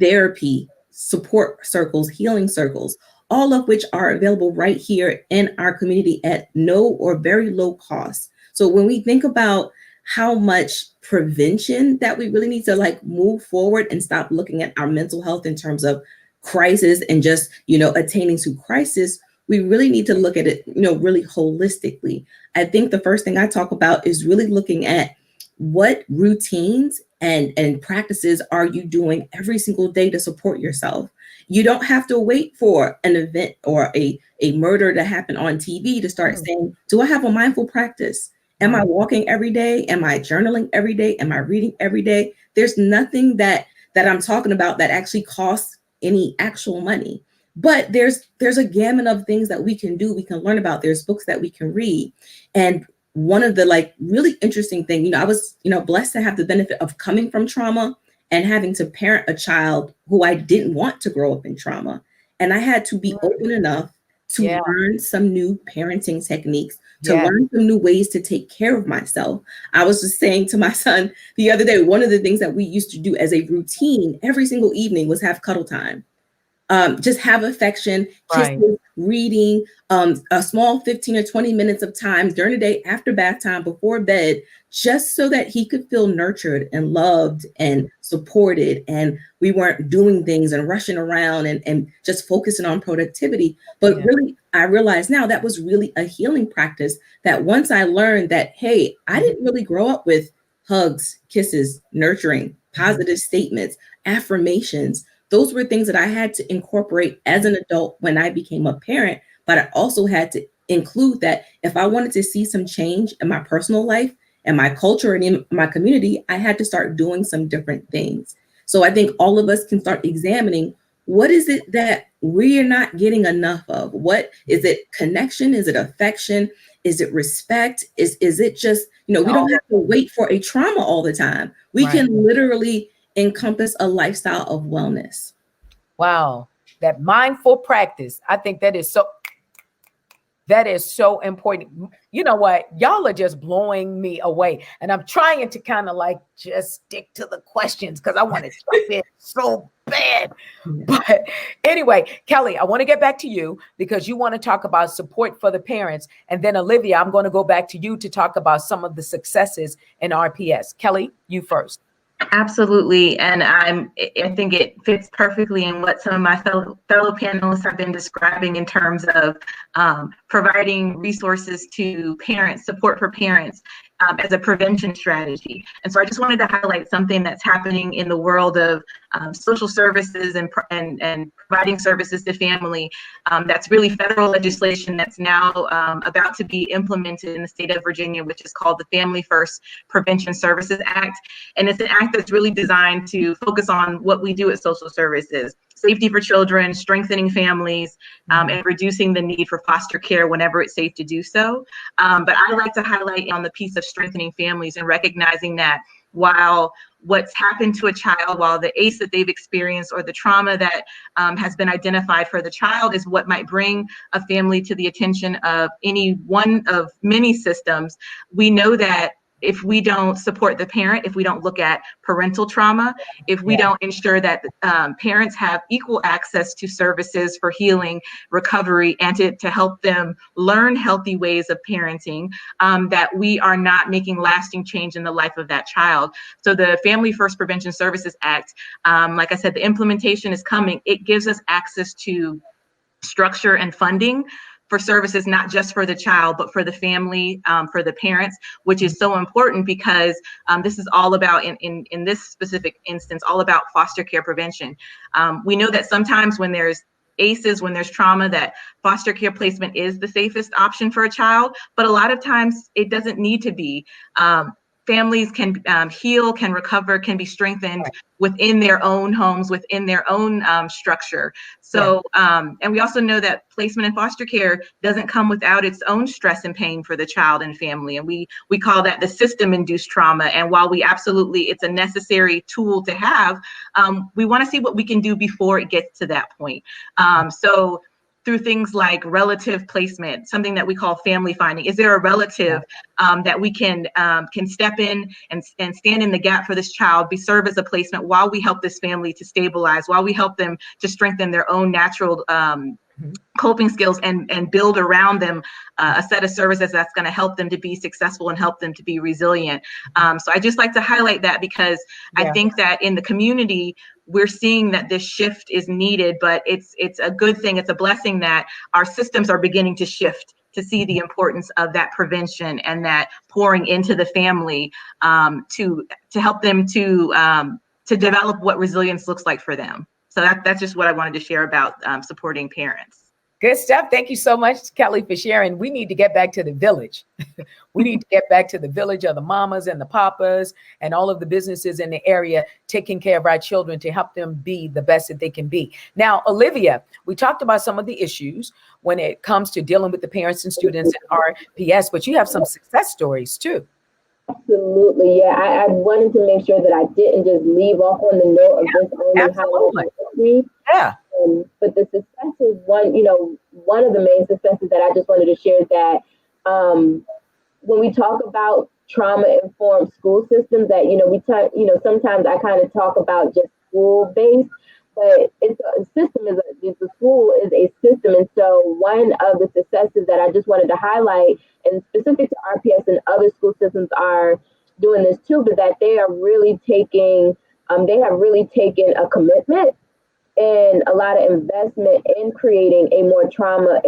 therapy, support circles, healing circles, all of which are available right here in our community at no or very low cost. So when we think about how much prevention that we really need to move forward and stop looking at our mental health in terms of crisis and just, attaining to crisis, we really need to look at it, really holistically. I think the first thing I talk about is really looking at what routines and practices are you doing every single day to support yourself. You don't have to wait for an event or a murder to happen on TV to start saying, do I have a mindful practice? Am I walking every day? Am I journaling every day? Am I reading every day? There's nothing that I'm talking about that actually costs any actual money. But there's a gamut of things that we can do, we can learn about. There's books that we can read. And one of the really interesting thing, I was, blessed to have the benefit of coming from trauma and having to parent a child who I didn't want to grow up in trauma. And I had to be open enough to learn some new parenting techniques, to learn some new ways to take care of myself. I was just saying to my son the other day, one of the things that we used to do as a routine every single evening was have cuddle time. Just have affection, kisses, reading, a small 15 or 20 minutes of time during the day after bath time, before bed, just so that he could feel nurtured and loved and supported. And we weren't doing things and rushing around and just focusing on productivity. But really, I realize now that was really a healing practice, that once I learned that, hey, I didn't really grow up with hugs, kisses, nurturing, positive statements, affirmations. Those were things that I had to incorporate as an adult when I became a parent, but I also had to include that if I wanted to see some change in my personal life, in my culture and in my community, I had to start doing some different things. So I think all of us can start examining, what is it that we're not getting enough of? What is it? Connection? Is it affection? Is it respect? Is it just, we don't have to wait for a trauma all the time. We can literally encompass a lifestyle of wellness. Wow. That mindful practice. I think that is so important. You know what? Y'all are just blowing me away. And I'm trying to kind of like just stick to the questions because I want to jump in so bad. But anyway, Kelly, I want to get back to you because you want to talk about support for the parents. And then Olivia, I'm going to go back to you to talk about some of the successes in RPS. Kelly, you first. Absolutely. And I think it fits perfectly in what some of my fellow panelists have been describing in terms of providing resources to parents, support for parents as a prevention strategy. And so I just wanted to highlight something that's happening in the world of social services and providing services to family. That's really federal legislation that's now about to be implemented in the state of Virginia, which is called the Family First Prevention Services Act. And it's an act that's really designed to focus on what we do at social services: safety for children, strengthening families, and reducing the need for foster care whenever it's safe to do so. But I like to highlight on the piece of strengthening families and recognizing that while what's happened to a child, while the ACE that they've experienced or the trauma that has been identified for the child is what might bring a family to the attention of any one of many systems, we know that if we don't support the parent, if we don't look at parental trauma, if we don't ensure that parents have equal access to services for healing, recovery, and to help them learn healthy ways of parenting, that we are not making lasting change in the life of that child. So the Family First Prevention Services Act, like I said, the implementation is coming. It gives us access to structure and funding for services, not just for the child, but for the family, for the parents, which is so important because this is all about, in this specific instance, all about foster care prevention. We know that sometimes when there's ACEs, when there's trauma, that foster care placement is the safest option for a child, but a lot of times it doesn't need to be. Families can heal, can recover, can be strengthened within their own homes, within their own structure. So, and we also know that placement in foster care doesn't come without its own stress and pain for the child and family. And we call that the system-induced trauma. And while we absolutely, it's a necessary tool to have, we want to see what we can do before it gets to that point. So through things like relative placement, something that we call family finding. Is there a relative that we can step in and stand in the gap for this child, serve as a placement while we help this family to stabilize, while we help them to strengthen their own natural coping skills and build around them a set of services that's going to help them to be successful and help them to be resilient. So I just like to highlight that because I think that in the community, we're seeing that this shift is needed, but it's a good thing. It's a blessing that our systems are beginning to shift to see the importance of that prevention and that pouring into the family to help them to develop what resilience looks like for them. So that's just what I wanted to share about supporting parents. Good stuff. Thank you so much, Kelly, for sharing. We need to get back to the village. We need to get back to the village of the mamas and the papas and all of the businesses in the area taking care of our children to help them be the best that they can be. Now, Olivia, we talked about some of the issues when it comes to dealing with the parents and students at RPS, but you have some success stories too. Absolutely. Yeah, I wanted to make sure that I didn't just leave off on the note of this only highlighting. Yeah. But the success is one of the main successes that I just wanted to share is that when we talk about trauma-informed school systems, that sometimes I kind of talk about just school-based, but the school is a system, and so one of the successes that I just wanted to highlight, and specific to RPS and other school systems are doing this too, but that they are really taking, they have really taken a commitment and a lot of investment in creating a more trauma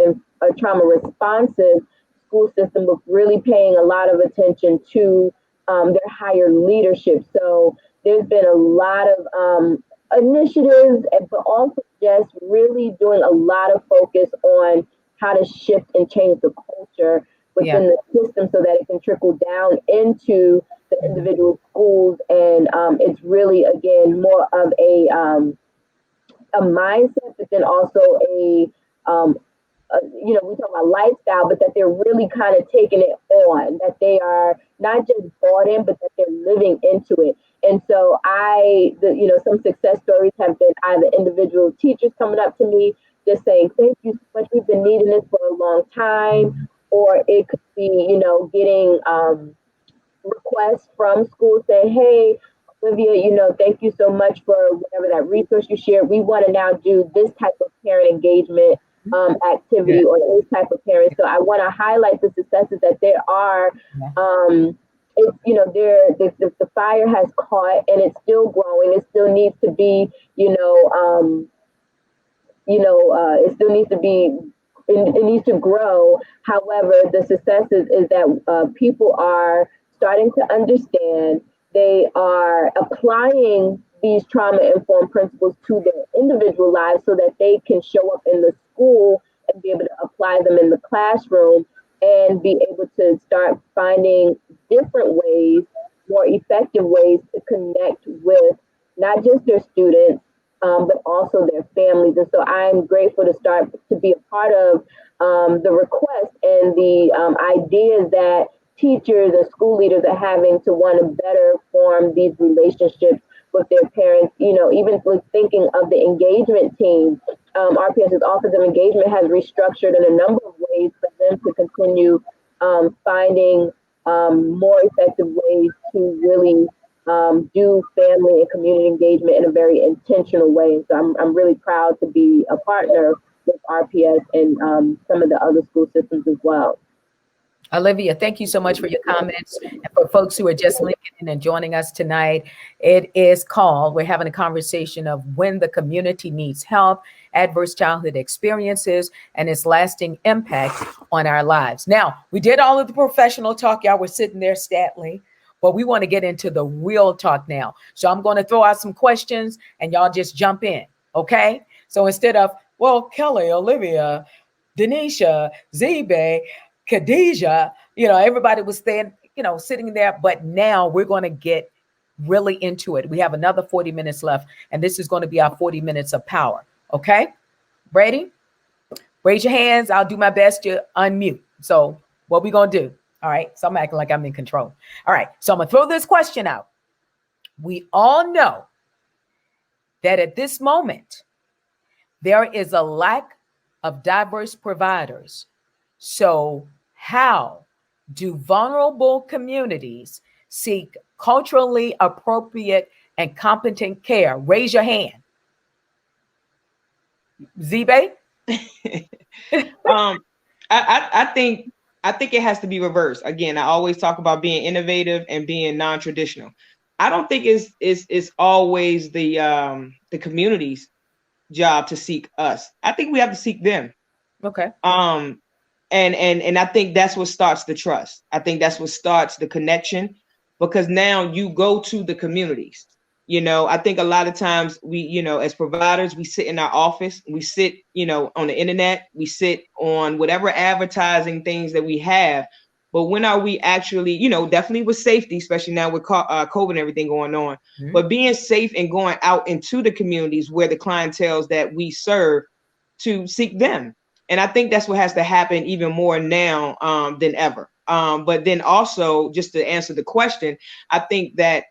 responsive school system, with really paying a lot of attention to their higher leadership. So there's been a lot of initiatives, but also just really doing a lot of focus on how to shift and change the culture within the system so that it can trickle down into the individual schools. And it's really, again, more of a mindset, but then also we talk about lifestyle, but that they're really kind of taking it on, that they are not just bought in, but that they're living into it. And so some success stories have been either individual teachers coming up to me just saying, thank you so much, we've been needing this for a long time, or it could be, getting requests from schools saying, hey, Olivia, thank you so much for whatever that resource you shared. We want to now do this type of parent engagement activity or this type of parent. So I want to highlight the successes that there are. The fire has caught and it's still growing. It still needs to be, it still needs to be, it needs to grow. However, the success is that people are starting to understand. They are applying these trauma-informed principles to their individual lives so that they can show up in the school and be able to apply them in the classroom and be able to start finding different ways, more effective ways to connect with not just their students, but also their families. And so I'm grateful to be a part of the request and the ideas that teachers and school leaders are having to want to better form these relationships with their parents. Even with thinking of the engagement team, RPS's Office of Engagement has restructured in a number of ways for them to continue finding more effective ways to really do family and community engagement in a very intentional way. So I'm really proud to be a partner with RPS and some of the other school systems as well. Olivia, thank you so much for your comments. And for folks who are just linking in and joining us tonight, we're having a conversation of when the community needs help, adverse childhood experiences, and its lasting impact on our lives. Now, we did all of the professional talk. Y'all were sitting there stately, but we want to get into the real talk now. So I'm going to throw out some questions and y'all just jump in, okay? So instead of, well, Kelly, Olivia, Denisha, Zibe, Khadijah, everybody was staying, sitting there, but now we're going to get really into it. We have another 40 minutes left, and this is going to be our 40 minutes of power. Okay. Brady, raise your hands. I'll do my best to unmute. So what we going to do? All right. So I'm acting like I'm in control. All right. So I'm going to throw this question out. We all know that at this moment, there is a lack of diverse providers. So how do vulnerable communities seek culturally appropriate and competent care? Raise your hand. Zibe? I think it has to be reversed. Again, I always talk about being innovative and being non-traditional. I don't think it's always the community's job to seek us. I think we have to seek them. Okay. And I think that's what starts the trust. I think that's what starts the connection, because now you go to the communities. I think a lot of times we, as providers, we sit in our office, we sit, on the internet, we sit on whatever advertising things that we have. But when are we actually, definitely with safety, especially now with COVID and everything going on, but being safe and going out into the communities where the clientele that we serve to seek them. And I think that's what has to happen even more now than ever. But then also, just to answer the question, I think that,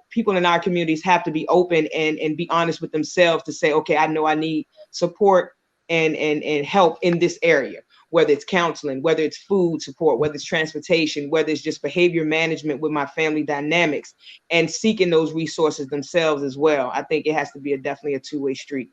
people in our communities have to be open and be honest with themselves to say, okay, I know I need support and help in this area, whether it's counseling, whether it's food support, whether it's transportation, whether it's just behavior management with my family dynamics, and seeking those resources themselves as well. I think it has to be definitely a two-way street.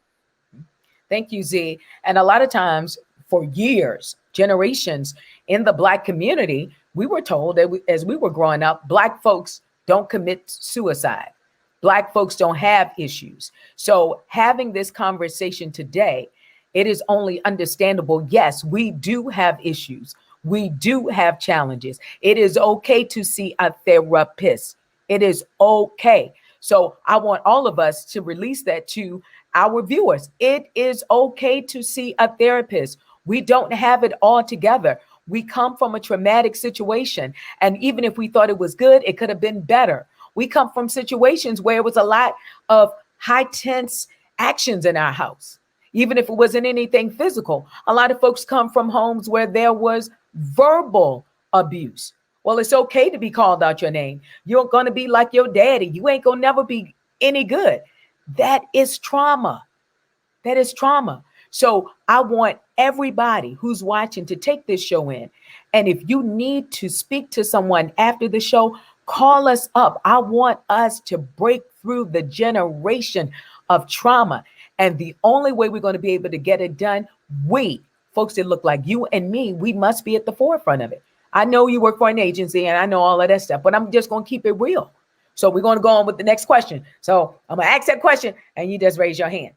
Thank you, Z. And a lot of times for years, generations in the Black community, we were told that as we were growing up, Black folks don't commit suicide. Black folks don't have issues. So having this conversation today, it is only understandable. Yes, we do have issues. We do have challenges. It is okay to see a therapist. It is okay. So I want all of us to release that to our viewers. It is okay to see a therapist. We don't have it all together. We come from a traumatic situation. And even if we thought it was good, it could have been better. We come from situations where it was a lot of high tense actions in our house. Even if it wasn't anything physical, a lot of folks come from homes where there was verbal abuse. Well, it's okay to be called out your name. You're going to be like your daddy. You ain't going to never be any good. That is trauma. That is trauma. So I want everybody who's watching to take this show in. And if you need to speak to someone after the show, call us up. I want us to break through the generation of trauma. And the only way we're going to be able to get it done, we, folks that look like you and me, we must be at the forefront of it. I know you work for an agency and I know all of that stuff, but I'm just going to keep it real. So we're going to go on with the next question. So I'm going to ask that question and you just raise your hand.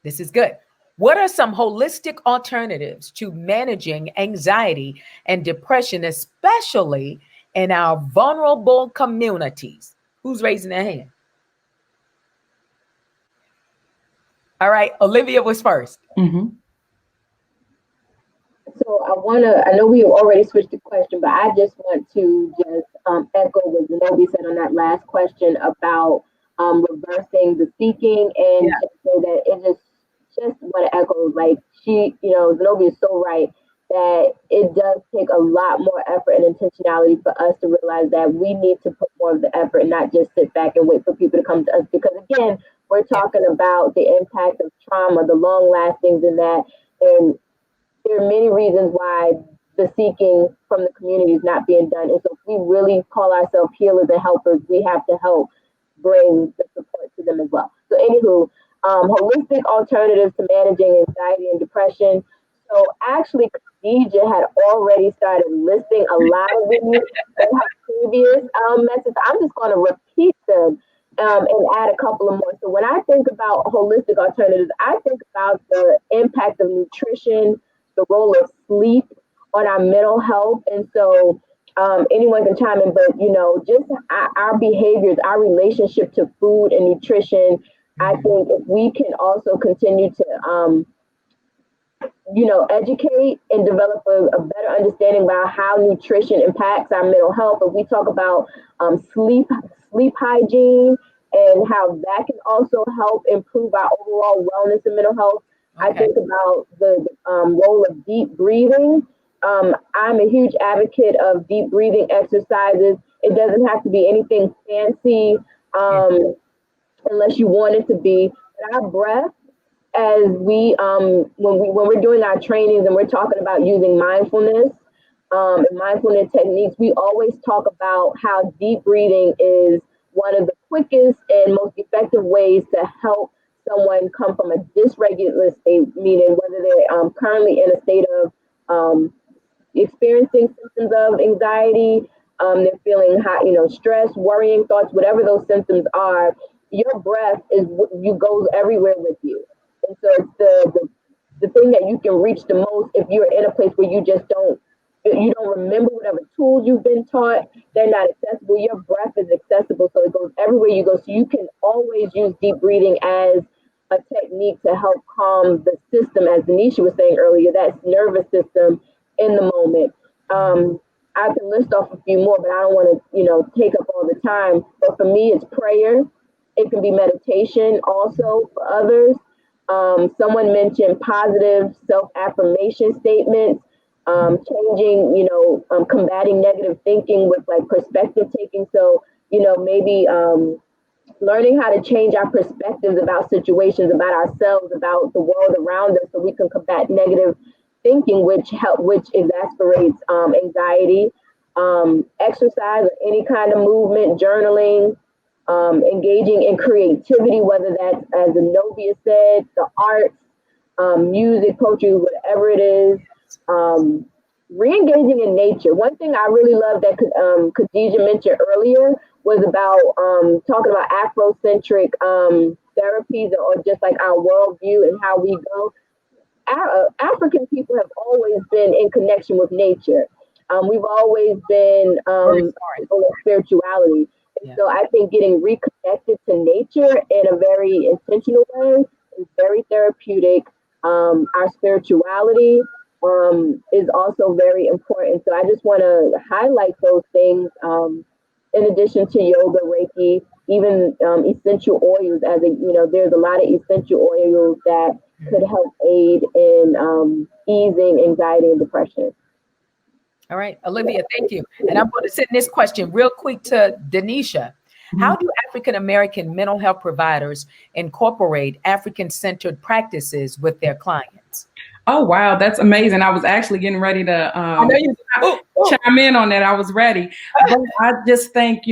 This is good. What are some holistic alternatives to managing anxiety and depression, especially in our vulnerable communities? Who's raising their hand? All right, Olivia was first. So I know we have already switched the question, but I just want to just echo what Zenobia said on that last question about reversing the seeking, and just say that it just want to echo, like Zenobia is so right, that it does take a lot more effort and intentionality for us to realize that we need to put more of the effort and not just sit back and wait for people to come to us. Because again, we're talking about the impact of trauma, the long lastings in that. And there are many reasons why the seeking from the community is not being done. And so if we really call ourselves healers and helpers, we have to help bring the support to them as well. So anywho, holistic alternatives to managing anxiety and depression. So actually, Khadija had already started listing a lot of these in her previous message. I'm just going to repeat them and add a couple of more. So when I think about holistic alternatives, I think about the impact of nutrition, the role of sleep on our mental health. And so anyone can chime in, but just our behaviors, our relationship to food and nutrition. I think if we can also continue to educate and develop a better understanding about how nutrition impacts our mental health. But we talk about sleep hygiene and how that can also help improve our overall wellness and mental health. Okay. I think about the role of deep breathing. I'm a huge advocate of deep breathing exercises. It doesn't have to be anything fancy unless you want it to be. But our breath, as we when we're doing our trainings and we're talking about using mindfulness and mindfulness techniques, we always talk about how deep breathing is one of the quickest and most effective ways to help someone come from a dysregulated state, meaning whether they're currently in a state of experiencing symptoms of anxiety, they're feeling high, stress, worrying thoughts, whatever those symptoms are. Your breath goes everywhere with you. And so it's the thing that you can reach the most if you're in a place where you don't remember whatever tools you've been taught, they're not accessible. Your breath is accessible, so it goes everywhere you go. So you can always use deep breathing as a technique to help calm the system, as Denisha was saying earlier, that nervous system in the moment. I can list off a few more, but I don't want to, take up all the time. But for me, it's prayer. It can be meditation also for others. Someone mentioned positive self-affirmation statements, changing, combating negative thinking with like perspective taking. So, maybe learning how to change our perspectives about situations, about ourselves, about the world around us, so we can combat negative thinking, which exasperates anxiety. Exercise or any kind of movement, journaling, engaging in creativity, whether that's, as Zenobia said, the arts, music, poetry, whatever it is. Re-engaging in nature. One thing I really love that Khadija mentioned earlier was about talking about Afrocentric therapies, or just like our worldview and how we go. African people have always been in connection with nature. We've always been on spirituality. Yeah. So I think getting reconnected to nature in a very intentional way is very therapeutic. Our spirituality, is also very important. So I just want to highlight those things. In addition to yoga, Reiki, even essential oils. There's a lot of essential oils that could help aid in easing anxiety and depression. All right, Olivia, thank you. And I'm going to send this question real quick to Denisha. How do African American mental health providers incorporate African-centered practices with their clients? Oh, wow. That's amazing. I was actually getting ready to chime in on that. I was ready. But I just think,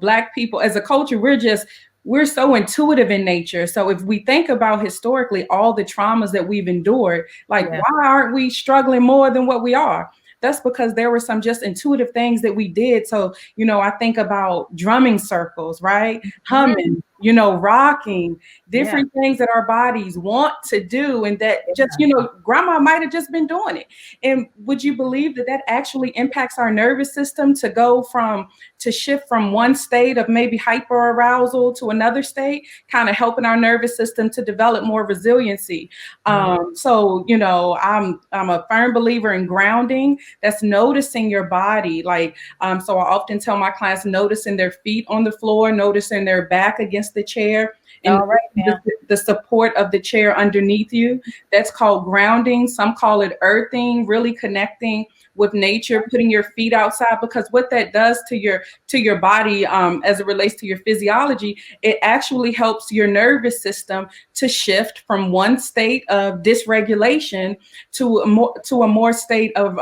Black people as a culture, we're so intuitive in nature. So if we think about historically all the traumas that we've endured, why aren't we struggling more than what we are? That's because there were some just intuitive things that we did. So, I think about drumming circles, right? Humming, rocking, different things that our bodies want to do. And that just, grandma might have just been doing it. And would you believe that actually impacts our nervous system to shift from one state of maybe hyperarousal to another state, kind of helping our nervous system to develop more resiliency. So, I'm a firm believer in grounding. That's noticing your body. So I often tell my clients, noticing their feet on the floor, noticing their back against the chair, and the support of the chair underneath you. That's called grounding. Some call it earthing, really connecting with nature, putting your feet outside, because what that does to your body, as it relates to your physiology, it actually helps your nervous system to shift from one state of dysregulation to a more state of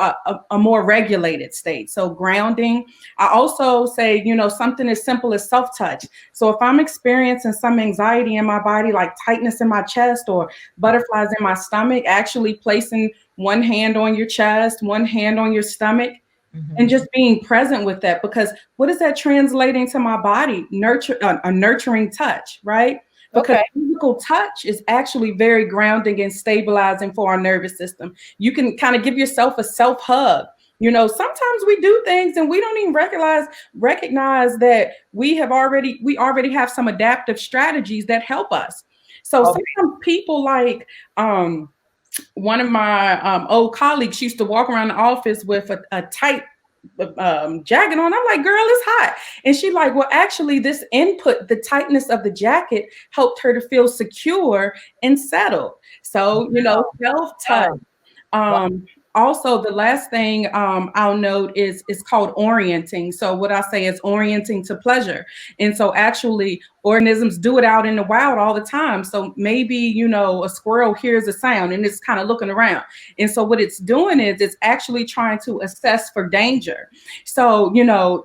a more regulated state. So grounding. I also say, something as simple as self-touch. So if I'm experiencing some anxiety in my body, like tightness in my chest or butterflies in my stomach, actually placing one hand on your chest, one hand on your stomach, and just being present with that. Because what is that translating to my body? A nurturing touch, right? Because physical touch is actually very grounding and stabilizing for our nervous system. You can kind of give yourself a self hug. Sometimes we do things and we don't even recognize that we already have some adaptive strategies that help us. So sometimes people like, one of my old colleagues used to walk around the office with a tight jacket on. I'm like, girl, it's hot. And she like, well, actually this input, the tightness of the jacket helped her to feel secure and settled. So, self-touch. Also, the last thing I'll note is it's called orienting. So what I say is orienting to pleasure. And so actually organisms do it out in the wild all the time. So maybe, a squirrel hears a sound and it's kind of looking around. And so what it's doing is it's actually trying to assess for danger. So,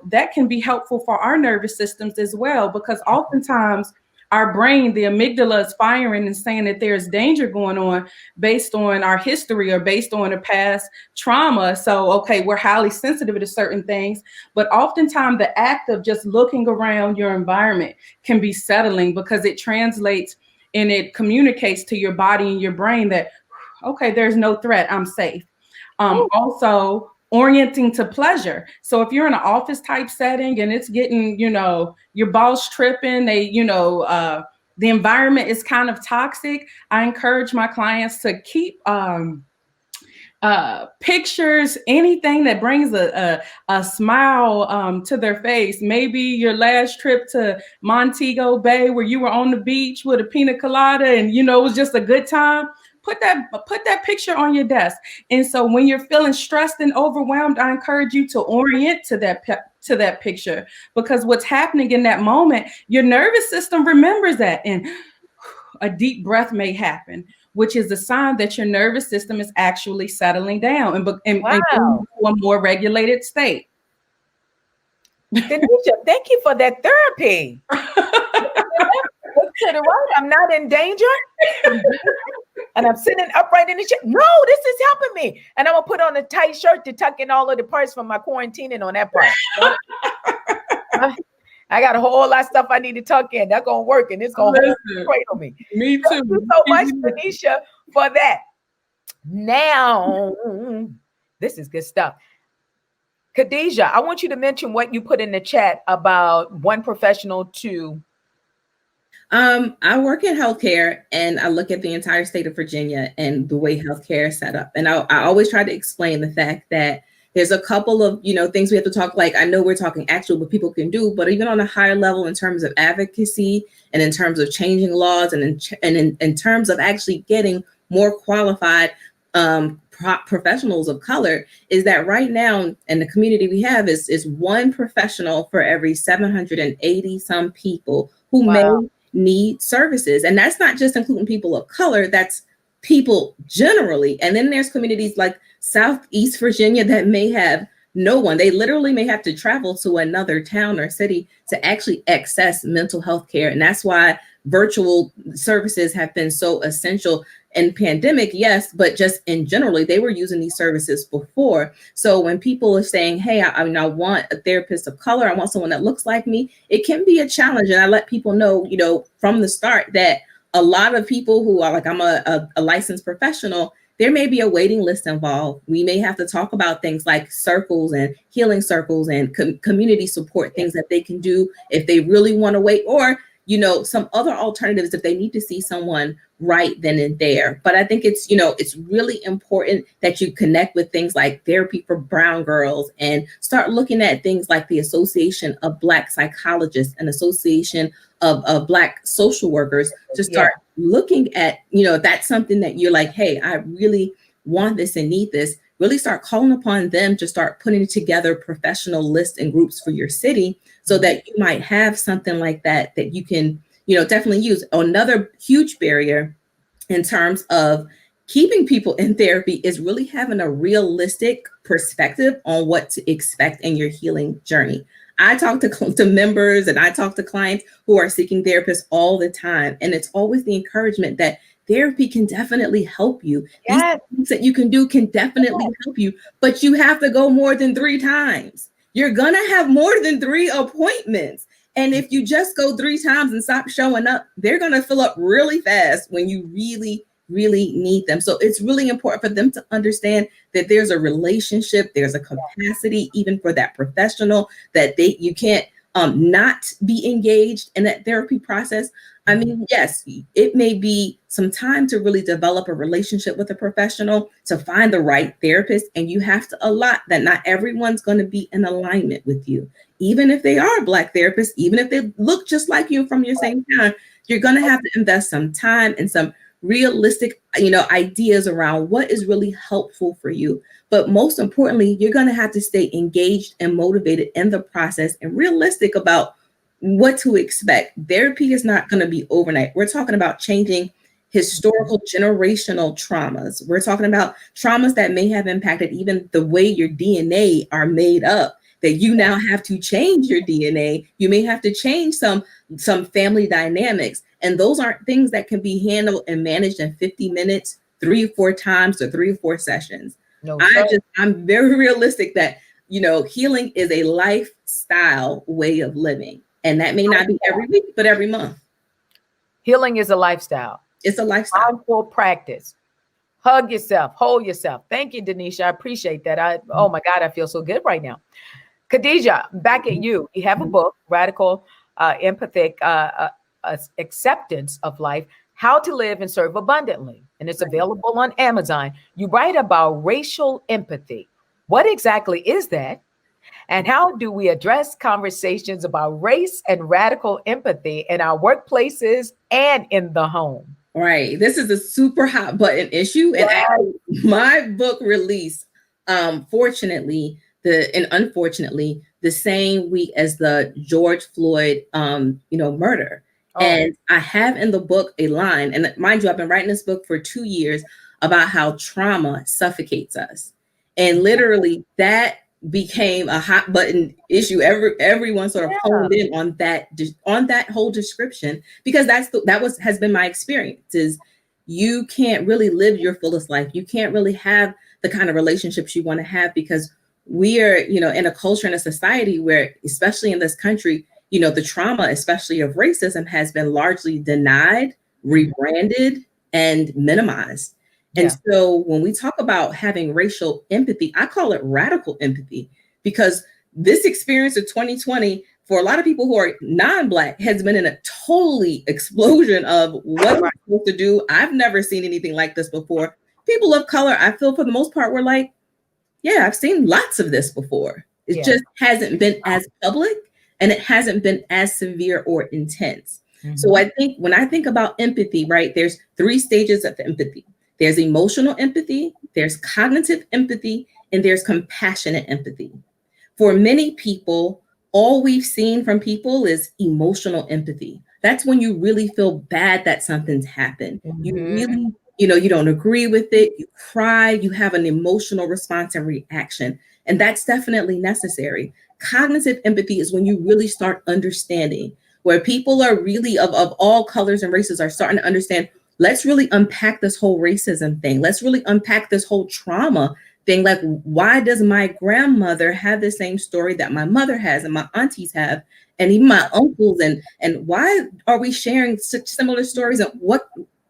that can be helpful for our nervous systems as well, because oftentimes our brain, the amygdala, is firing and saying that there's danger going on based on our history or based on a past trauma. So, okay, we're highly sensitive to certain things, but oftentimes the act of just looking around your environment can be settling, because it translates and it communicates to your body and your brain that, okay, there's no threat, I'm safe. Also, orienting to pleasure. So if you're in an office type setting and it's getting, your boss tripping, the environment is kind of toxic, I encourage my clients to keep pictures, anything that brings a smile to their face. Maybe your last trip to Montego Bay where you were on the beach with a pina colada and, it was just a good time. Put that picture on your desk. And so when you're feeling stressed and overwhelmed, I encourage you to orient to that picture, because what's happening in that moment, your nervous system remembers that, and a deep breath may happen, which is a sign that your nervous system is actually settling down and into a more regulated state. Denisha, thank you for that therapy. Look to the right, I'm not in danger. And I'm sitting upright in the chair. No, this is helping me. And I'm gonna put on a tight shirt to tuck in all of the parts from my quarantining on that part. I got a whole lot of stuff I need to tuck in. That's gonna work, and it's gonna cradle me. Me too. Thank you so much, Denisha, for that. Now, this is good stuff. Khadijah, I want you to mention what you put in the chat about one professional to. I work in healthcare, and I look at the entire state of Virginia and the way healthcare is set up. And I always try to explain the fact that there's a couple of, things we have to talk, like, I know we're talking actual what people can do, but even on a higher level in terms of advocacy and in terms of changing laws and in terms of actually getting more qualified professionals of color, is that right now in the community we have is one professional for every 780 some people who may need services. And that's not just including people of color, that's people generally. And then there's communities like Southeast Virginia that may have no one. They literally may have to travel to another town or city to actually access mental health care. And that's why virtual services have been so essential in pandemic, yes, but just in generally, they were using these services before. So when people are saying, hey, I want a therapist of color, I want someone that looks like me, it can be a challenge. And I let people know, from the start that a lot of people who are like, I'm a licensed professional, there may be a waiting list involved. We may have to talk about things like circles and healing circles and community support, things that they can do if they really want to wait, or some other alternatives if they need to see someone right then and there. But I think it's really important that you connect with things like Therapy for Brown Girls and start looking at things like the Association of Black Psychologists and Association of Black Social Workers to start looking at, that's something that you're like, hey, I really want this and need this. Really start calling upon them to start putting together professional lists and groups for your city so that you might have something like that you can, definitely use. Another huge barrier in terms of keeping people in therapy is really having a realistic perspective on what to expect in your healing journey. I talk to members and I talk to clients who are seeking therapists all the time. And it's always the encouragement that therapy can definitely help you. Yes. These things that you can do can definitely help you, but you have to go more than 3 times. You're going to have more than 3 appointments. And if you just go 3 times and stop showing up, they're going to fill up really fast when you really, really need them. So it's really important for them to understand that there's a relationship, there's a capacity even for that professional, that you can't not be engaged in that therapy process. I mean, yes, it may be some time to really develop a relationship with a professional to find the right therapist. And you have to allot that not everyone's going to be in alignment with you. Even if they are Black therapists, even if they look just like you from your same town, you're going to have to invest some time and some realistic, ideas around what is really helpful for you. But most importantly, you're going to have to stay engaged and motivated in the process and realistic about what to expect. Therapy is not going to be overnight. We're talking about changing historical generational traumas. We're talking about traumas that may have impacted even the way your DNA are made up, that you now have to change your DNA. You may have to change some family dynamics. And those aren't things that can be handled and managed in 50 minutes, 3 or 4 times or 3 or 4 sessions. No, I'm very realistic that, healing is a lifestyle way of living. And that may not be every week, but every month. Healing is a lifestyle. It's a lifestyle. Mindful practice. Hug yourself, hold yourself. Thank you, Denisha. I appreciate that. Oh my God, I feel so good right now. Khadijah, back at you. You have a book, Radical Empathic Acceptance of Life, How to Live and Serve Abundantly. And it's available on Amazon. You write about racial empathy. What exactly is that? And how do we address conversations about race and radical empathy in our workplaces and in the home? Right. This is a super hot button issue. And actually, my book released, fortunately, and unfortunately, the same week as the George Floyd, murder. Oh. And I have in the book a line, and mind you, I've been writing this book for 2 years about how trauma suffocates us. And literally that became a hot button issue. Everyone sort of honed in on that whole description, because has been my experience. Is you can't really live your fullest life. You can't really have the kind of relationships you want to have, because we are, in a culture and a society where, especially in this country, the trauma, especially of racism, has been largely denied, rebranded, and minimized. And so when we talk about having racial empathy, I call it radical empathy, because this experience of 2020 for a lot of people who are non-Black, has been in a totally explosion of what we're supposed to do. I've never seen anything like this before. People of color, I feel for the most part, were like, yeah, I've seen lots of this before. It just hasn't been as public, and it hasn't been as severe or intense. So I think when I think about empathy, right, there's 3 stages of empathy. There's emotional empathy, there's cognitive empathy, and there's compassionate empathy. For many people, all we've seen from people is emotional empathy. That's when you really feel bad that something's happened. You really, you don't agree with it, you cry, you have an emotional response and reaction. And that's definitely necessary. Cognitive empathy is when you really start understanding, where people are really of all colors and races are starting to understand, let's really unpack this whole racism thing. Let's really unpack this whole trauma thing. Like, why does my grandmother have the same story that my mother has and my aunties have, and even my uncles? And why are we sharing such similar stories? And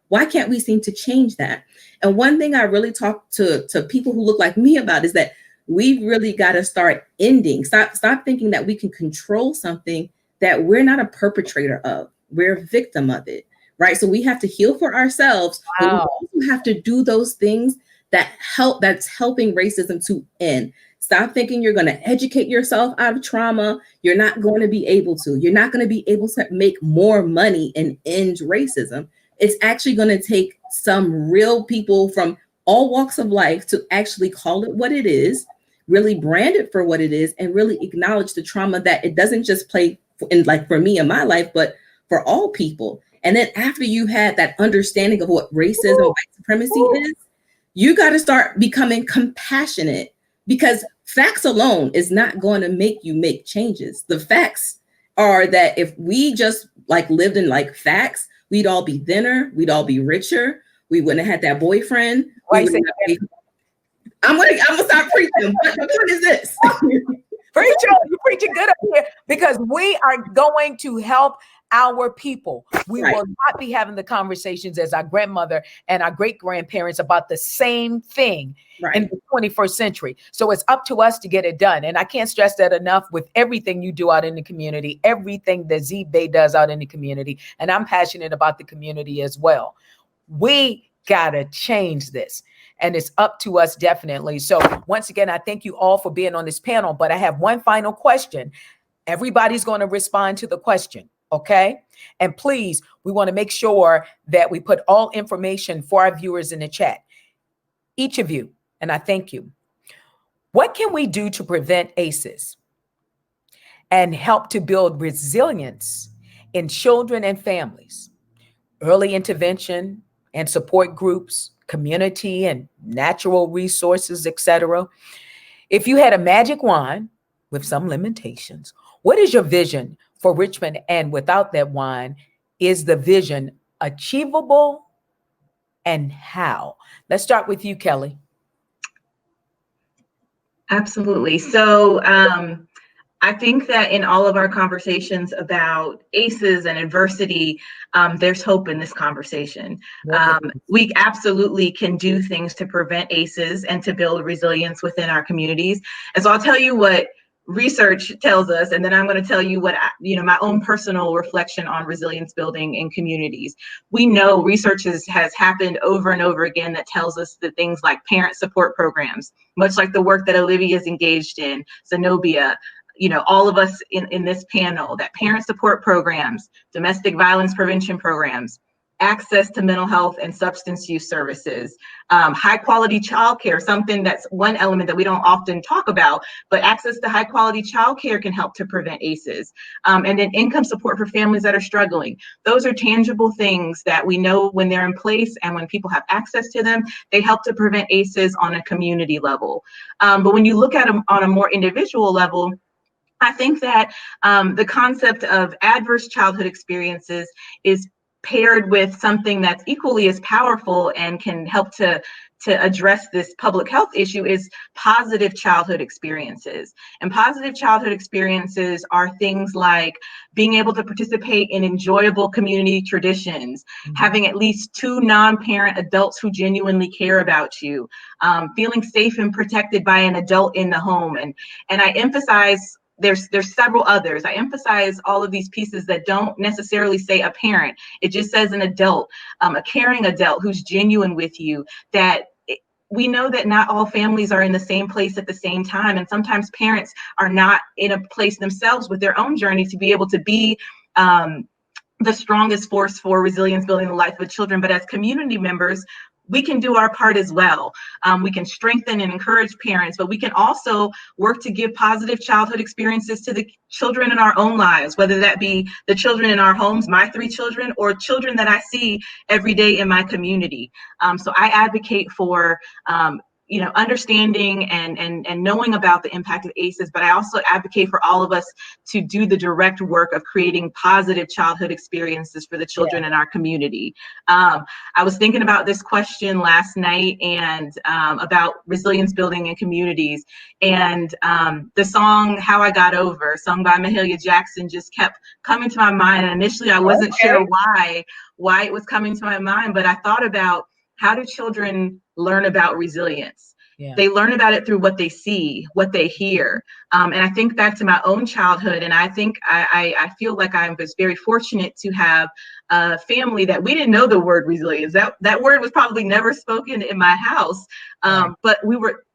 why can't we seem to change that? And one thing I really talk to people who look like me about is that we've really got to start ending. Stop thinking that we can control something that we're not a perpetrator of. We're a victim of it, right? So we have to heal for ourselves, but we also have to do those things that's helping racism to end. Stop thinking you're going to educate yourself out of trauma. You're not going to be able to. You're not going to be able to make more money and end racism. It's actually going to take some real people from all walks of life to actually call it what it is, really brand it for what it is, and really acknowledge the trauma that it doesn't just play in, like for me in my life, but for all people. And then after you had that understanding of what racism and white supremacy is, you got to start becoming compassionate, because facts alone is not going to make you make changes. The facts are that if we just like lived in like facts, we'd all be thinner, we'd all be richer, we wouldn't have had that boyfriend. I'm gonna stop preaching, but the point is this. You're preaching good up here, because we are going to help our people. We will not be having the conversations as our grandmother and our great grandparents about the same thing in the 21st century. So it's up to us to get it done. And I can't stress that enough with everything you do out in the community, everything that Z-Bay does out in the community. And I'm passionate about the community as well. We gotta change this. And it's up to us, definitely. So once again, I thank you all for being on this panel, but I have one final question. Everybody's going to respond to the question, okay? And please, we want to make sure that we put all information for our viewers in the chat. Each of you, and I thank you. What can we do to prevent ACEs and help to build resilience in children and families? Early intervention and support groups, community and natural resources, etc. If you had a magic wand with some limitations, what is your vision for Richmond? And without that wand, is the vision achievable, and how? Let's start with you, Kelly. Absolutely. So I think that in all of our conversations about ACEs and adversity, there's hope in this conversation. We absolutely can do things to prevent ACEs and to build resilience within our communities. And so I'll tell you what research tells us, and then I'm going to tell you what my own personal reflection on resilience building in communities. We know research has happened over and over again that tells us that things like parent support programs, much like the work that Olivia is engaged in, Zenobia, all of us in this panel, that parent support programs, domestic violence prevention programs, access to mental health and substance use services, high quality childcare, something that's one element that we don't often talk about, but access to high quality childcare can help to prevent ACEs. And then income support for families that are struggling. Those are tangible things that we know when they're in place, and when people have access to them, they help to prevent ACEs on a community level. But when you look at them on a more individual level, I think that the concept of adverse childhood experiences is paired with something that's equally as powerful and can help to address this public health issue is positive childhood experiences. And positive childhood experiences are things like being able to participate in enjoyable community traditions, having at least 2 non-parent adults who genuinely care about you, feeling safe and protected by an adult in the home. And I emphasize there's several others. I emphasize all of these pieces that don't necessarily say a parent. It just says an adult, a caring adult who's genuine with you, that we know that not all families are in the same place at the same time. And sometimes parents are not in a place themselves with their own journey to be able to be the strongest force for resilience building the life of children. But as community members, we can do our part as well. We can strengthen and encourage parents, but we can also work to give positive childhood experiences to the children in our own lives, whether that be the children in our homes, my 3 children, or children that I see every day in my community. So I advocate for understanding and knowing about the impact of ACEs, but I also advocate for all of us to do the direct work of creating positive childhood experiences for the children in our community. I was thinking about this question last night and about resilience building in communities, and the song "How I Got Over," sung by Mahalia Jackson, just kept coming to my mind. And initially I wasn't sure why it was coming to my mind, but I thought about, how do children learn about resilience? They learn about it through what they see, what they hear. And I think back to my own childhood, and I think I feel like I was very fortunate to have a family that we didn't know the word resilience. That word was probably never spoken in my house, but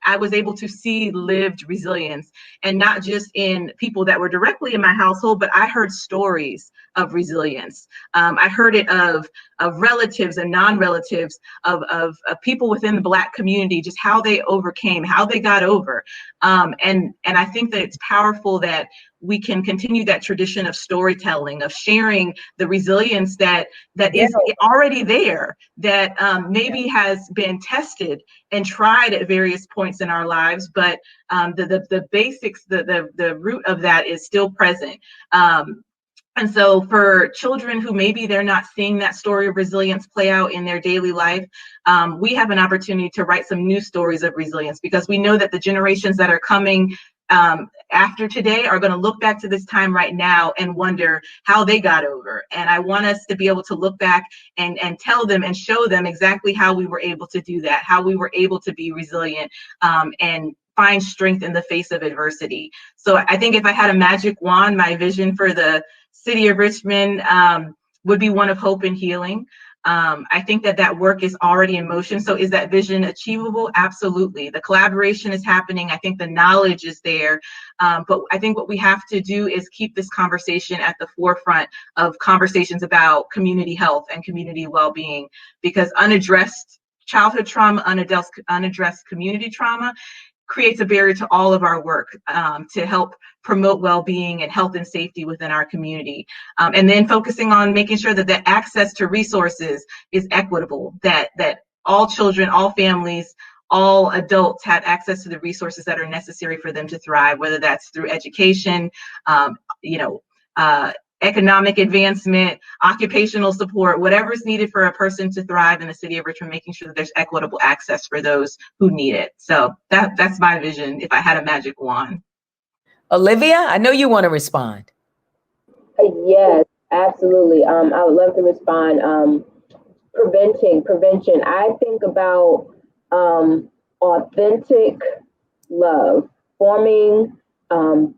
I was able to see lived resilience, and not just in people that were directly in my household, but I heard stories of resilience. I heard it of relatives and non-relatives, of people within the Black community, just how they overcame, how they got over. And I think that it's powerful that we can continue that tradition of storytelling, of sharing the resilience that is already there, that maybe has been tested and tried at various points in our lives, but the basics, the root of that is still present. And so for children who maybe they're not seeing that story of resilience play out in their daily life, we have an opportunity to write some new stories of resilience, because we know that the generations that are coming after today are going to look back to this time right now and wonder how they got over. And I want us to be able to look back and tell them and show them exactly how we were able to do that, how we were able to be resilient and find strength in the face of adversity. So I think if I had a magic wand, my vision for the City of Richmond would be one of hope and healing. I think that work is already in motion. So is that vision achievable? Absolutely. The collaboration is happening. I think the knowledge is there. But I think what we have to do is keep this conversation at the forefront of conversations about community health and community well-being, because unaddressed childhood trauma, unaddressed community trauma creates a barrier to all of our work to help promote well-being and health and safety within our community. And then focusing on making sure that the access to resources is equitable, that all children, all families, all adults have access to the resources that are necessary for them to thrive, whether that's through education, economic advancement, occupational support, whatever is needed for a person to thrive in the City of Richmond, making sure that there's equitable access for those who need it. So that's my vision if I had a magic wand. Olivia, I know you want to respond. Yes, absolutely. I would love to respond. Prevention. I think about authentic love, forming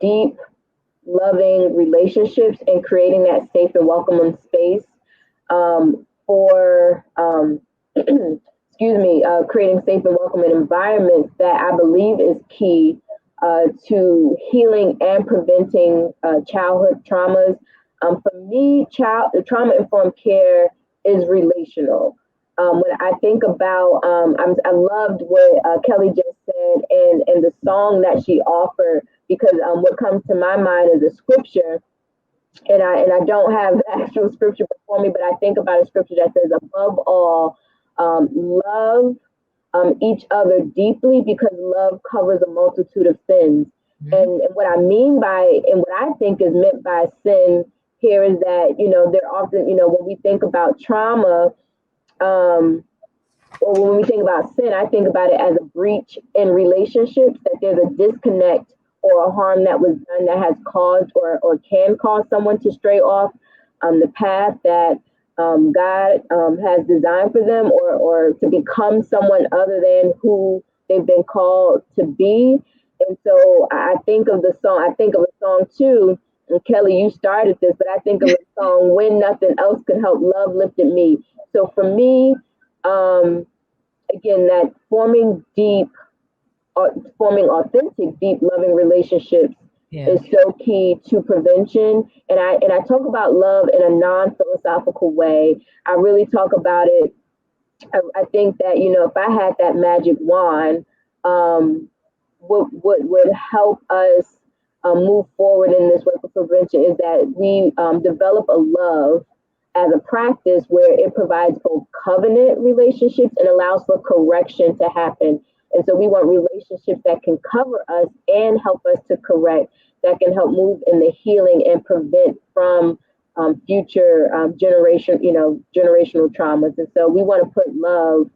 deep, loving relationships and creating that safe and welcoming space creating safe and welcoming environments that I believe is key to healing and preventing childhood traumas. For me, trauma-informed care is relational. When I think about, I loved what Kelly just said and the song that she offered, because what comes to my mind is a scripture, and I don't have the actual scripture before me, but I think about a scripture that says, above all, love each other deeply, because love covers a multitude of sins. Mm-hmm. And what I mean by, and what I think is meant by sin here is that, they're often, when we think about trauma, or when we think about sin, I think about it as a breach in relationships, that there's a disconnect or a harm that was done that has caused or can cause someone to stray off the path that God has designed for them, or to become someone other than who they've been called to be. And so I think of a song too, and Kelly, you started this, but I think of a song, When Nothing Else Could Help, Love Lifted Me. So for me, again, that forming authentic, deep, loving relationships is so key to prevention. And I talk about love in a non-philosophical way. I really talk about it. I think that, you know, if I had that magic wand, what would help us move forward in this work of prevention is that we develop a love as a practice where it provides both covenant relationships and allows for correction to happen. And so we want relationships that can cover us and help us to correct, that can help move in the healing and prevent from future generational traumas. And so we want to put love.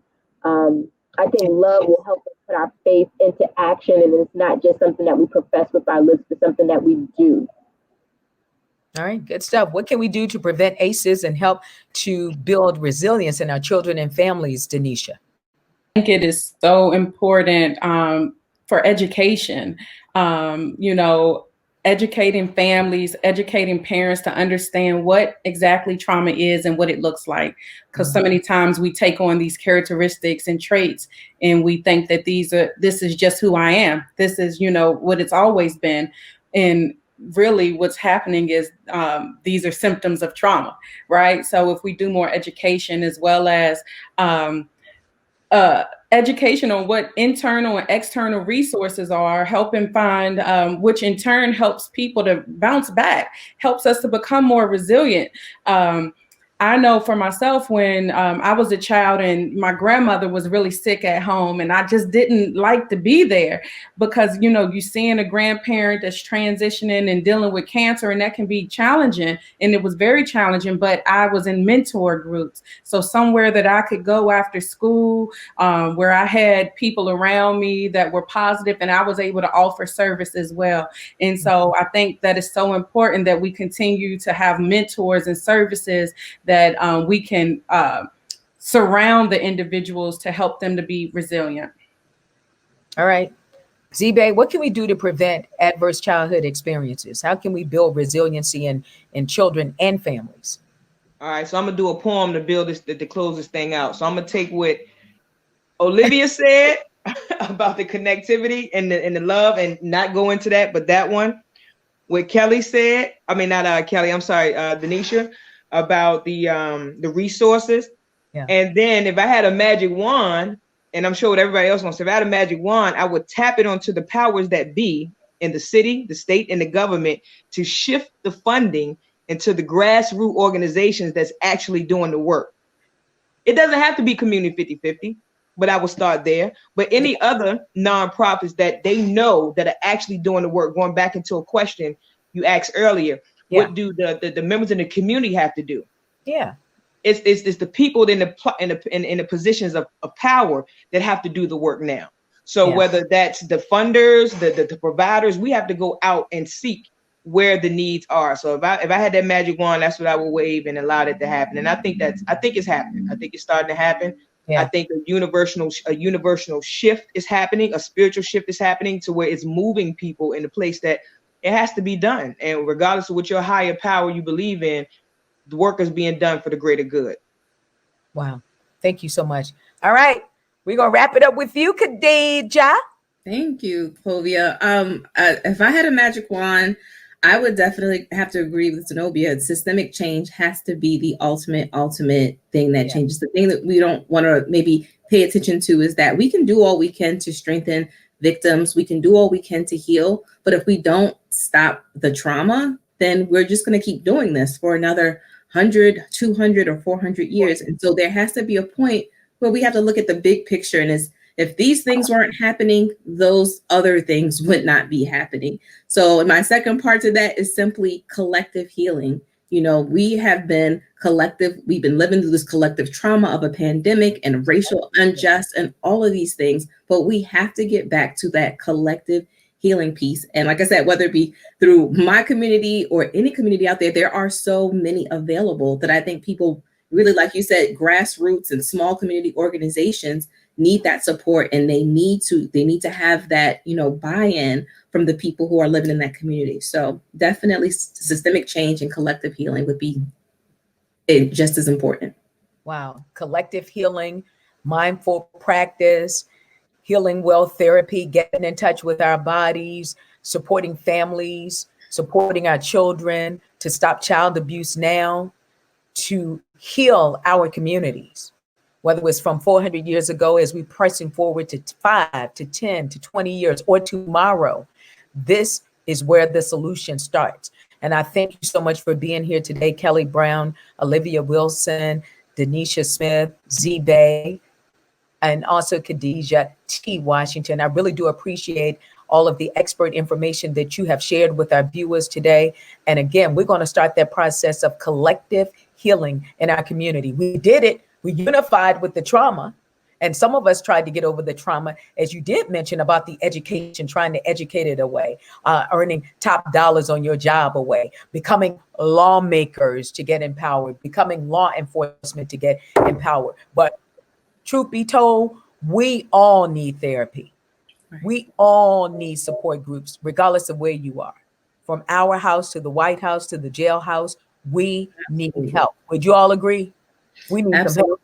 I think love will help us put our faith into action, and it's not just something that we profess with our lips, but something that we do. All right, good stuff. What can we do to prevent ACEs and help to build resilience in our children and families, Denisha? I think it is so important for education, you know, educating families, educating parents to understand what exactly trauma is and what it looks like. Because so many times we take on these characteristics and traits and we think that this is just who I am. This is, you know, what it's always been. And really what's happening is these are symptoms of trauma, right? So if we do more education as well as education on what internal and external resources are, helping find, which in turn helps people to bounce back, helps us to become more resilient. I know for myself when I was a child and my grandmother was really sick at home and I just didn't like to be there because, you know, you're seeing a grandparent that's transitioning and dealing with cancer, and that can be challenging. And it was very challenging, but I was in mentor groups. So somewhere that I could go after school, where I had people around me that were positive and I was able to offer service as well. And so I think that it's so important that we continue to have mentors and services that we can surround the individuals to help them to be resilient. All right. Zibe, what can we do to prevent adverse childhood experiences? How can we build resiliency in children and families? All right, so I'm gonna do a poem to build this, to close this thing out. So I'm gonna take what Olivia said about the connectivity and the love, and not go into that, but that one. What Kelly said, I mean not Kelly, I'm sorry, Denisha, about the resources. Yeah. And then if I had a magic wand, and I'm sure what everybody else wants, if I had a magic wand, I would tap it onto the powers that be in the city, the state, and the government to shift the funding into the grassroots organizations that's actually doing the work. It doesn't have to be community 50-50, but I will start there. But any other nonprofits that they know that are actually doing the work, going back into a question you asked earlier, what do the members in the community have to do? Yeah. It's the people in the positions of power that have to do the work now. So whether that's the funders, the providers, we have to go out and seek where the needs are. So if I had that magic wand, that's what I would wave and allow it to happen. And I think it's happening. I think it's starting to happen. Yeah. I think a universal shift is happening, a spiritual shift is happening to where it's moving people in a place that it has to be done. And regardless of what your higher power you believe in, the work is being done for the greater good. Wow. Thank you so much. All right. We're going to wrap it up with you, Khadija. Thank you, Clovia. If I had a magic wand, I would definitely have to agree with Zenobia. Systemic change has to be the ultimate thing that changes. The thing that we don't want to maybe pay attention to is that we can do all we can to strengthen victims. We can do all we can to heal. But if we don't stop the trauma, then we're just going to keep doing this for another 100, 200, or 400 years. And so there has to be a point where we have to look at the big picture. And if these things weren't happening, those other things would not be happening. So my second part to that is simply collective healing. You know, we have been collective. We've been living through this collective trauma of a pandemic and racial unjust and all of these things. But we have to get back to that collective healing piece. And like I said, whether it be through my community or any community out there are so many available that I think people really, like you said, grassroots and small community organizations need that support, and they need to have that, buy-in from the people who are living in that community. So definitely systemic change and collective healing would be just as important. Wow. Collective healing, mindful practice, healing well therapy, getting in touch with our bodies, supporting families, supporting our children, to stop child abuse now, to heal our communities, whether it's from 400 years ago as we pressing forward to 5 to 10 to 20 years or tomorrow. This is where the solution starts. And I thank you so much for being here today, Kelly Brown, Olivia Wilson, Denisha Smith, Z-Bay, and also Khadijah T. Washington. I really do appreciate all of the expert information that you have shared with our viewers today. And again, we're going to start that process of collective healing in our community. We did it. We unified with the trauma. And some of us tried to get over the trauma, as you did mention about the education, trying to educate it away, earning top dollars on your job away, becoming lawmakers to get empowered, becoming law enforcement to get empowered. But truth be told, we all need therapy. Right. We all need support groups, regardless of where you are. From our house to the White House to the jailhouse, we need help. Would you all agree? We need some help.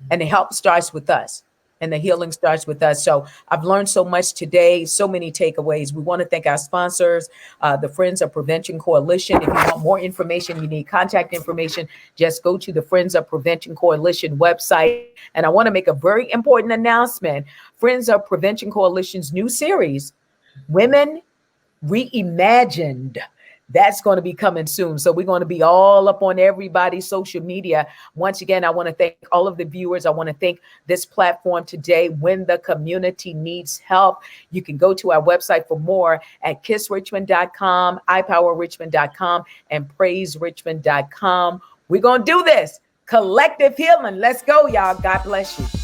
And the help starts with us, and the healing starts with us. So I've learned so much today, so many takeaways. We want to thank our sponsors, the Friends of Prevention Coalition. If you want more information, you need contact information, just go to the Friends of Prevention Coalition website. And I want to make a very important announcement. Friends of Prevention Coalition's new series, Women Reimagined. That's going to be coming soon. So we're going to be all up on everybody's social media. Once again, I want to thank all of the viewers. I want to thank this platform today. When the community needs help, you can go to our website for more at kissrichmond.com, ipowerrichmond.com, and praiserichmond.com. We're going to do this. Collective healing. Let's go, y'all. God bless you.